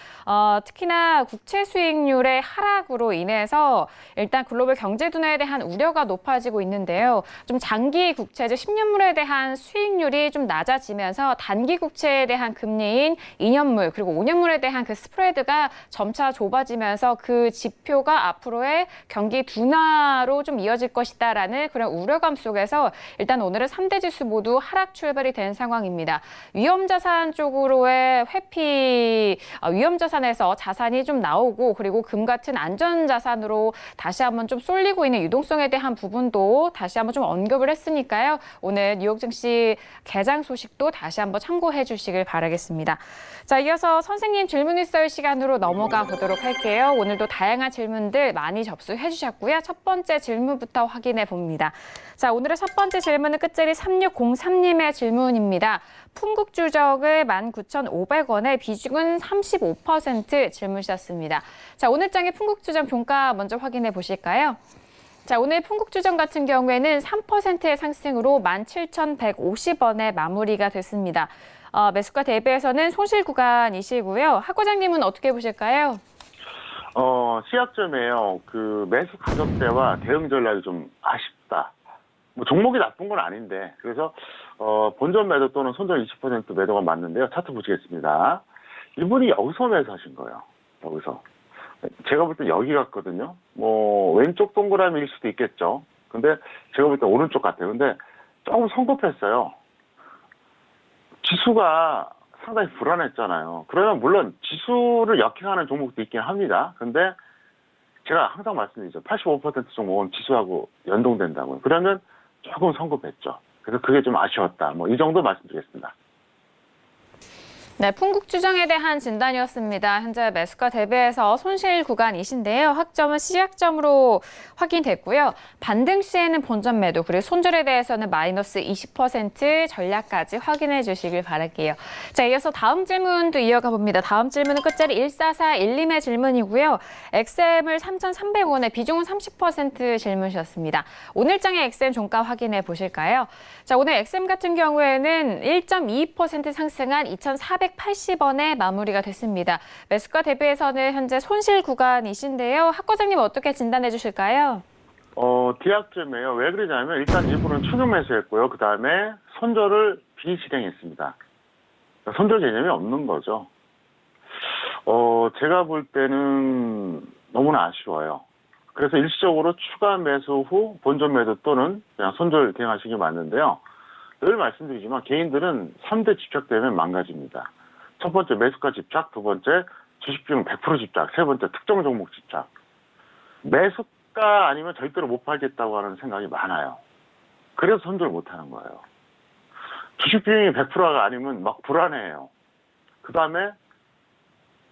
특히나 국채 수익률의 하락으로 인해서 일단 글로벌 경제 둔화에 대한 우려가 높아지고 있는데요. 좀 장기 국채제 10년물에 대한 수익률이 좀 낮아지면서 단기 국채에 대한 금리인 2년물 그리고 5년물에 대한 그 스프레드가 점차 좁아지면서 그 지표가 앞으로의 경기 둔화로 좀 이어질 것이다라는 그런 우려감 속에서 일단 오늘은 3대 지수 모두 하락 출발이 된 상황입니다. 위험자산 쪽으로의 회피, 위험자산에서 자산이 좀 나오고 그리고 금 같은 안전자산으로 다시 한번 좀 쏠리고 있는 유동성에 대한 부분도 다시 한번 좀 언급을 했으니까요. 오늘 뉴욕 증시 개장 소식도 다시 한번 참고해 주시길 바라겠습니다. 자, 이어서 선생님 질문 있을 시간으로 넘어가 보도록 할게요. 오늘도 다양한 질문들 많이 접수해 주셨고요. 첫 번째 질문부터 확인해 봅니다. 자, 오늘의 첫 번째 질문은 끝자리 3603님의 질문입니다. 풍국주적을 19,500원에 비중은 35% 질문 주셨습니다. 자, 오늘장의 풍국주점 종가 먼저 확인해 보실까요? 자, 오늘 풍국주점 같은 경우에는 3%의 상승으로 17,150원에 마무리가 됐습니다. 매수가 대비해서는 손실 구간이시고요. 하 과장님은 어떻게 보실까요? 시약점이에요. 그 매수 가격대와 대응 전략이 좀 아쉽다. 뭐 종목이 나쁜 건 아닌데 그래서 본전 매도 또는 손절 20% 매도가 맞는데요. 차트 보시겠습니다. 이분이 여기서 매수하신 거예요. 여기서. 제가 볼 때 여기 같거든요. 뭐 왼쪽 동그라미일 수도 있겠죠. 근데 제가 볼 때 오른쪽 같아요. 근데 조금 성급했어요. 지수가 상당히 불안했잖아요. 그러면 물론 지수를 역행하는 종목도 있긴 합니다. 근데 제가 항상 말씀드리죠. 85% 종목은 지수하고 연동된다고요. 그러면 조금 성급했죠. 그래서 그게 좀 아쉬웠다. 뭐 이 정도 말씀드리겠습니다. 네, 풍국주정에 대한 진단이었습니다. 현재 매수가 대비해서 손실 구간이신데요. 학점은 C학점으로 확인됐고요. 반등 시에는 본전 매도, 그리고 손절에 대해서는 마이너스 20% 전략까지 확인해 주시길 바랄게요. 자, 이어서 다음 질문도 이어가 봅니다. 다음 질문은 끝자리 1441님의 질문이고요. XM을 3,300원에 비중은 30% 질문이셨습니다. 오늘장의 XM 종가 확인해 보실까요? 자, 오늘 XM 같은 경우에는 1.22% 상승한 2,480원에 마무리가 됐습니다. 매수가 대비해서는 현재 손실 구간이신데요. 학 과장님 어떻게 진단해 주실까요? 디약점이에요. 왜 그러냐면 일단 일부는 추격 매수했고요. 그 다음에 손절을 비실행했습니다. 손절 개념이 없는 거죠. 제가 볼 때는 너무나 아쉬워요. 그래서 일시적으로 추가 매수 후 본전 매도 또는 그냥 손절 대응하시기 맞는데요. 늘 말씀드리지만 개인들은 3대 집착 때문에 망가집니다. 첫 번째 매수가 집착, 두 번째 주식 비중 100% 집착, 세 번째 특정 종목 집착. 매수가 아니면 절대로 못 팔겠다고 하는 생각이 많아요. 그래서 손절 못 하는 거예요. 주식 비중이 100%가 아니면 막 불안해해요. 그 다음에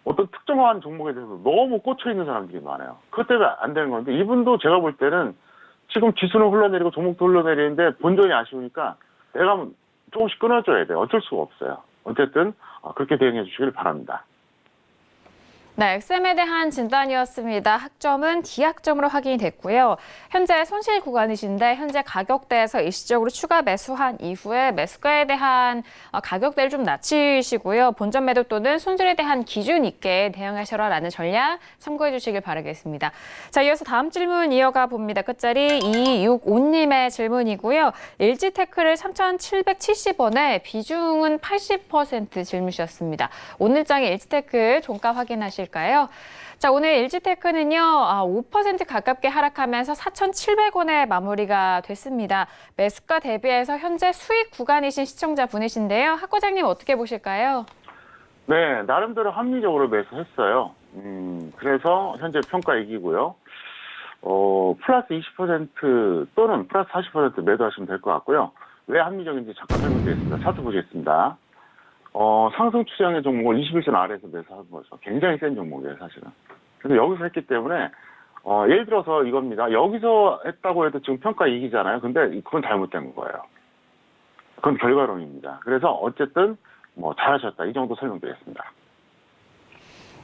어떤 특정한 종목에 대해서 너무 꽂혀 있는 사람들이 많아요. 그것 때문에 안 되는 건데 이분도 제가 볼 때는 지금 지수는 흘러내리고 종목도 흘러내리는데 본전이 아쉬우니까 내가 조금씩 끊어줘야 돼요. 어쩔 수가 없어요. 어쨌든 그렇게 대응해 주시길 바랍니다. 네, XM에 대한 진단이었습니다. 학점은 D학점으로 확인이 됐고요. 현재 손실 구간이신데 현재 가격대에서 일시적으로 추가 매수한 이후에 매수가에 대한 가격대를 좀 낮추시고요. 본전 매도 또는 손절에 대한 기준 있게 대응하셔라라는 전략 참고해 주시길 바라겠습니다. 자, 이어서 다음 질문 이어가 봅니다. 끝자리 265님의 질문이고요. LG테크를 3,770원에 비중은 80% 질문이셨습니다. 오늘장의 LG테크 종가 확인하실 까요? 자, 오늘 LG테크는요, 5% 가깝게 하락하면서 4,700원에 마무리가 됐습니다. 매수가 대비해서 현재 수익 구간이신 시청자분이신데요. 학 과장님 어떻게 보실까요? 네, 나름대로 합리적으로 매수했어요. 그래서 현재 평가 이기고요. 플러스 20% 또는 플러스 40% 매도하시면 될 것 같고요. 왜 합리적인지 잠깐 설명드리겠습니다. 차트 보시겠습니다. 상승 추세형의 종목을 21선 아래에서 매수한 거죠. 굉장히 센 종목이에요, 사실은. 그래서 여기서 했기 때문에, 예를 들어서 이겁니다. 여기서 했다고 해도 지금 평가 이기잖아요. 근데 그건 잘못된 거예요. 그건 결과론입니다. 그래서 어쨌든, 잘하셨다. 이 정도 설명드리겠습니다.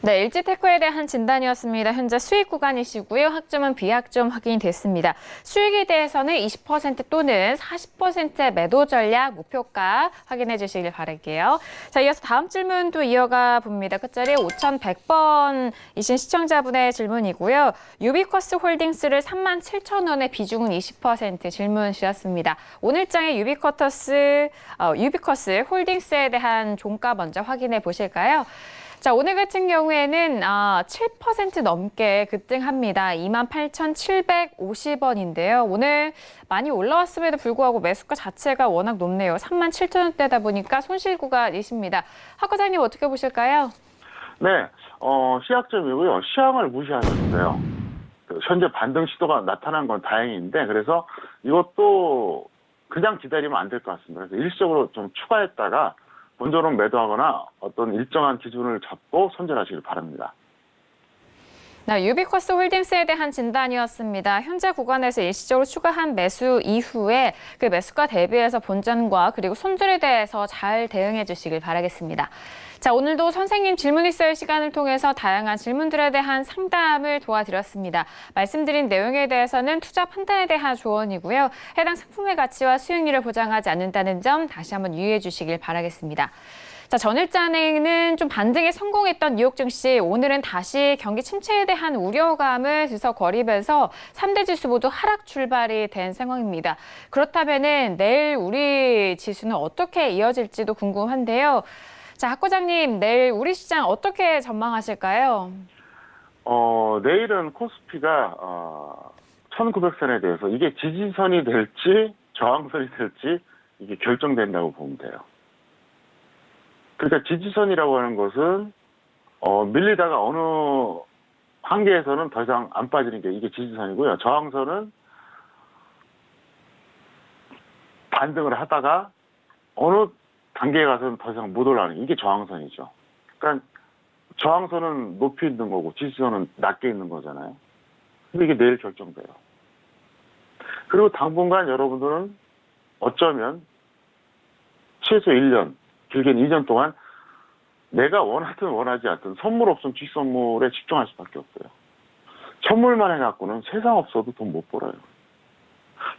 네, LG테크에 대한 진단이었습니다. 현재 수익 구간이시고요. 학점은 B학점 확인이 됐습니다. 수익에 대해서는 20% 또는 40%의 매도 전략 목표가 확인해 주시길 바랄게요. 자, 이어서 다음 질문도 이어가 봅니다. 끝자리 5,100번이신 시청자분의 질문이고요. 유비쿼스 홀딩스를 37,000원에 비중은 20% 질문 주셨습니다. 오늘장의 유비쿼스 홀딩스에 대한 종가 먼저 확인해 보실까요? 자, 오늘 같은 경우에는 7% 넘게 급등합니다. 28,750원인데요. 오늘 많이 올라왔음에도 불구하고 매수가 자체가 워낙 높네요. 37,000원대다 보니까 손실 구간이십니다. 학 과장님 어떻게 보실까요? 네, C학점이고요. 시황을 무시하셨어요. 현재 반등 시도가 나타난 건 다행인데, 그래서 이것도 그냥 기다리면 안 될 것 같습니다. 그래서 일시적으로 좀 추가했다가 본전은 매도하거나 어떤 일정한 기준을 잡고 손절하시길 바랍니다. 네, 유비쿼스 홀딩스에 대한 진단이었습니다. 현재 구간에서 일시적으로 추가한 매수 이후에 그 매수가 대비해서 본전과 그리고 손절에 대해서 잘 대응해 주시길 바라겠습니다. 자, 오늘도 선생님 질문 있어요 시간을 통해서 다양한 질문들에 대한 상담을 도와드렸습니다. 말씀드린 내용에 대해서는 투자 판단에 대한 조언이고요. 해당 상품의 가치와 수익률을 보장하지 않는다는 점 다시 한번 유의해 주시길 바라겠습니다. 자, 전일장에는 좀 반등에 성공했던 뉴욕 증시 오늘은 다시 경기 침체에 대한 우려감을 들썩거리면서 3대 지수 모두 하락 출발이 된 상황입니다. 그렇다면은 내일 우리 지수는 어떻게 이어질지도 궁금한데요. 자, 학 과장님, 내일 우리 시장 어떻게 전망하실까요? 내일은 코스피가 1900선에 대해서 이게 지지선이 될지 저항선이 될지 이게 결정된다고 보면 돼요. 그러니까 지지선이라고 하는 것은 밀리다가 어느 한계에서는 더 이상 안 빠지는 게 이게 지지선이고요. 저항선은 반등을 하다가 어느 단계에 가서는 더 이상 못 올라가는 게 이게 저항선이죠. 그러니까 저항선은 높이 있는 거고 지지선은 낮게 있는 거잖아요. 근데 이게 내일 결정돼요. 그리고 당분간 여러분들은 어쩌면 최소 1년, 길게는 2년 동안 내가 원하든 원하지 않든 선물 없으면 주식 선물에 집중할 수밖에 없어요. 선물만 해갖고는 세상 없어도 돈 못 벌어요.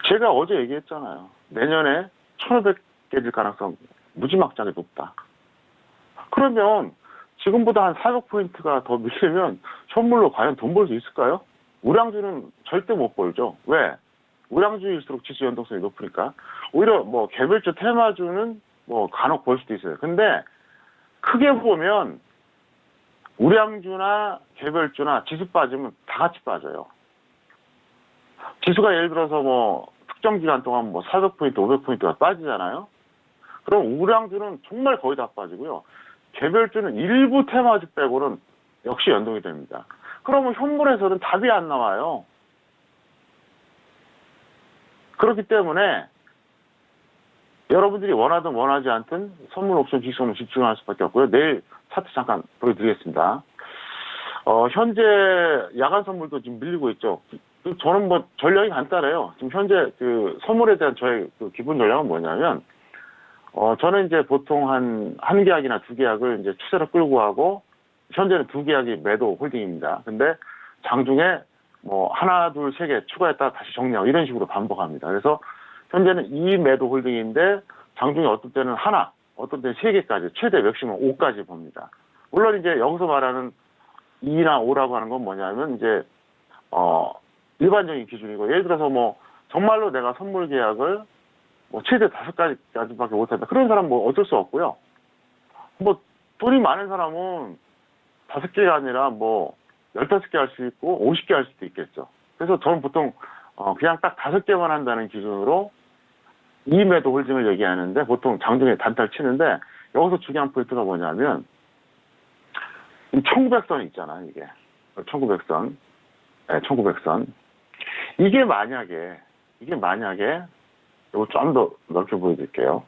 제가 어제 얘기했잖아요. 내년에 1,500 깨질 가능성 무지막지하게 높다. 그러면 지금보다 한 400포인트가 더 밀리면 선물로 과연 돈 벌 수 있을까요? 우량주는 절대 못 벌죠. 왜? 우량주일수록 지수 연동성이 높으니까. 오히려 뭐 개별주 테마주는 뭐 간혹 벌 수도 있어요. 근데 크게 보면 우량주나 개별주나 지수 빠지면 다 같이 빠져요. 지수가 예를 들어서 뭐 특정 기간 동안 뭐 400포인트, 500포인트가 빠지잖아요. 그럼 우량주는 정말 거의 다 빠지고요. 개별주는 일부 테마주 빼고는 역시 연동이 됩니다. 그러면 현물에서는 답이 안 나와요. 그렇기 때문에 여러분들이 원하든 원하지 않든 선물 옵션 주식선물 집중할 수밖에 없고요. 내일 차트 잠깐 보여드리겠습니다. 현재 야간 선물도 지금 밀리고 있죠. 저는 뭐 전략이 간단해요. 지금 현재 그 선물에 대한 저의 그 기본 전략은 뭐냐면, 저는 이제 보통 한 계약이나 두 계약을 이제 추세로 끌고 하고, 현재는 두 계약이 매도 홀딩입니다. 근데 장중에 뭐 하나, 둘, 세 개 추가했다가 다시 정리하고 이런 식으로 반복합니다. 그래서 현재는 이 매도 홀딩인데 장중에 어떤 때는 하나, 어떤 때는 세 개까지, 최대 맥시멈 5까지 봅니다. 물론 이제 여기서 말하는 2나 5라고 하는 건 뭐냐면 이제 일반적인 기준이고, 예를 들어서 뭐 정말로 내가 선물 계약을 뭐 최대 5가지까지밖에 못한다. 그런 사람 뭐 어쩔 수 없고요. 뭐 돈이 많은 사람은 5개가 아니라 뭐 15개 할 수 있고 50개 할 수도 있겠죠. 그래서 저는 보통 그냥 딱 5개만 한다는 기준으로 이 매도 홀딩을 얘기하는데, 보통 장중에 단타를 치는데, 여기서 중요한 포인트가 뭐냐면 이 1900선 있잖아요. 이게 1900선, 네, 1900선. 이게 만약에 이거 좀 더 넓게 보여드릴게요.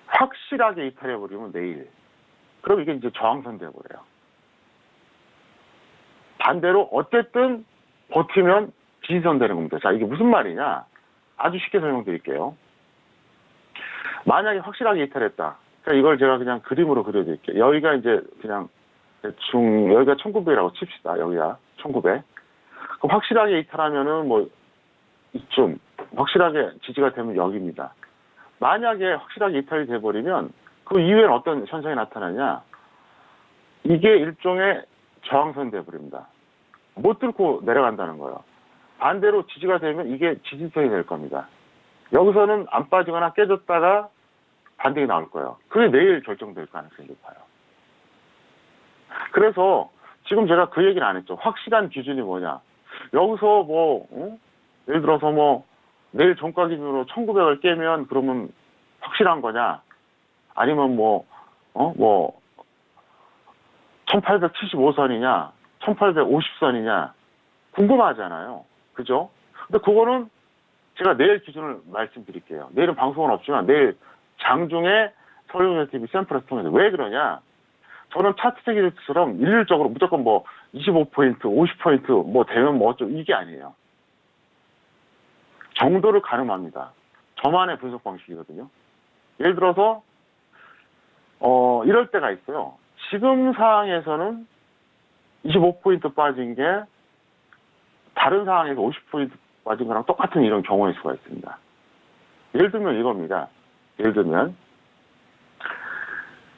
확실하게 이탈해버리면 내일, 그럼 이게 이제 저항선 돼버려요. 반대로 어쨌든 버티면 지지선 되는 겁니다. 자, 이게 무슨 말이냐? 아주 쉽게 설명드릴게요. 만약에 확실하게 이탈했다. 그러니까 이걸 제가 그냥 그림으로 그려드릴게요. 여기가 이제 그냥 대충 여기가 1900이라고 칩시다. 여기가 1900. 그럼 확실하게 이탈하면은 뭐 이쯤, 확실하게 지지가 되면 여기입니다. 만약에 확실하게 이탈이 돼버리면 그 이후에는 어떤 현상이 나타나냐? 이게 일종의 저항선 돼버립니다. 못 뚫고 내려간다는 거예요. 반대로 지지가 되면 이게 지지선이 될 겁니다. 여기서는 안 빠지거나 깨졌다가 반등이 나올 거예요. 그게 내일 결정될 가능성이 높아요. 그래서 지금 제가 그 얘기는 안 했죠. 확실한 기준이 뭐냐? 여기서 뭐 예를 들어서 뭐 내일 종가 기준으로 1900을 깨면 그러면 확실한 거냐? 아니면 뭐 1875선이냐, 1850선이냐, 궁금하잖아요. 그죠? 근데 그거는 제가 내일 기준을 말씀드릴게요. 내일은 방송은 없지만 내일 장중에 서울경제TV 샘플에서 통해서. 왜 그러냐? 저는 차트 세계처럼 일률적으로 무조건 뭐 25포인트, 50포인트 뭐 되면 뭐 어쩌고 이게 아니에요. 정도를 가늠합니다. 저만의 분석 방식이거든요. 예를 들어서 이럴 때가 있어요. 지금 상황에서는 25포인트 빠진 게 다른 상황에서 50포인트 빠진 거랑 똑같은 이런 경우일 수가 있습니다. 예를 들면 이겁니다. 예를 들면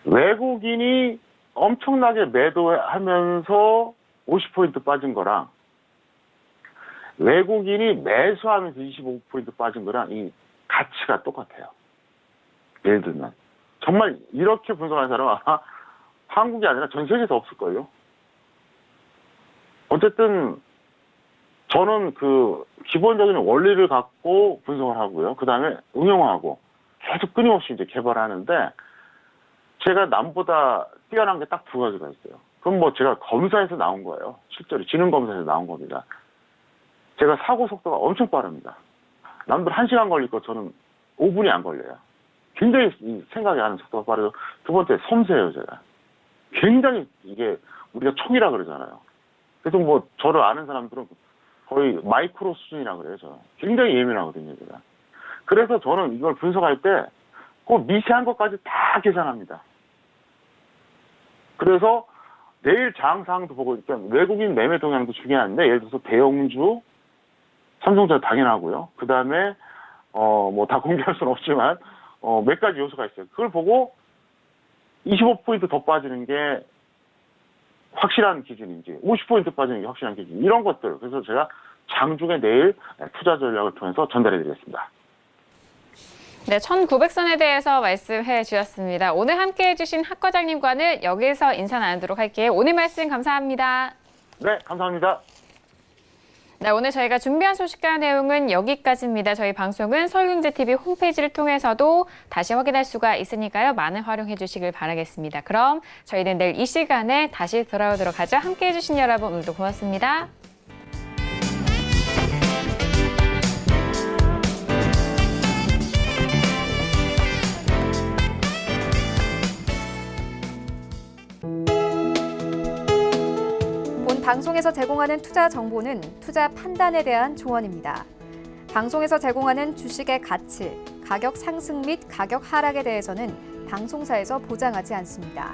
외국인이 엄청나게 매도하면서 50포인트 빠진 거랑 외국인이 매수하면서 25포인트 빠진 거랑 이 가치가 똑같아요. 예를 들면 정말 이렇게 분석하는 사람은 아마 한국이 아니라 전 세계에서 없을걸요. 어쨌든 저는 그 기본적인 원리를 갖고 분석을 하고요. 그 다음에 응용하고 계속 끊임없이 이제 개발하는데 제가 남보다 뛰어난 게 딱 두 가지가 있어요. 그럼 뭐 제가 검사에서 나온 거예요. 실제로 지능검사에서 나온 겁니다. 제가 사고 속도가 엄청 빠릅니다. 남들 1시간 걸릴 거 저는 5분이 안 걸려요. 굉장히 이 생각이 하는 속도가 빠르죠. 두 번째, 섬세해요, 제가. 굉장히 이게 우리가 총이라 그러잖아요. 그래서 뭐 저를 아는 사람들은 거의 마이크로 수준이라 그래요, 저는. 굉장히 예민하거든요, 제가. 그래서 저는 이걸 분석할 때 꼭 미세한 것까지 다 계산합니다. 그래서 내일 장상도 보고, 그러니까 외국인 매매 동향도 중요한데, 예를 들어서 대형주, 삼성전자 당연하고요. 그 다음에, 뭐 다 공개할 수는 없지만, 몇 가지 요소가 있어요. 그걸 보고 25포인트 더 빠지는 게 확실한 기준인지, 50포인트 빠지는 게 확실한 기준, 이런 것들. 그래서 제가 장중에 내일 투자 전략을 통해서 전달해 드리겠습니다. 네, 1900선에 대해서 말씀해 주셨습니다. 오늘 함께해 주신 학 과장님과는 여기서 인사 나누도록 할게요. 오늘 말씀 감사합니다. 네, 감사합니다. 네, 오늘 저희가 준비한 소식과 내용은 여기까지입니다. 저희 방송은 서울경제TV 홈페이지를 통해서도 다시 확인할 수가 있으니까요. 많은 활용해 주시길 바라겠습니다. 그럼 저희는 내일 이 시간에 다시 돌아오도록 하죠. 함께해 주신 여러분 오늘도 고맙습니다. 본 방송에서 제공하는 투자 정보는 투자 판단에 대한 조언입니다. 방송에서 제공하는 주식의 가치, 가격 상승 및 가격 하락에 대해서는 방송사에서 보장하지 않습니다.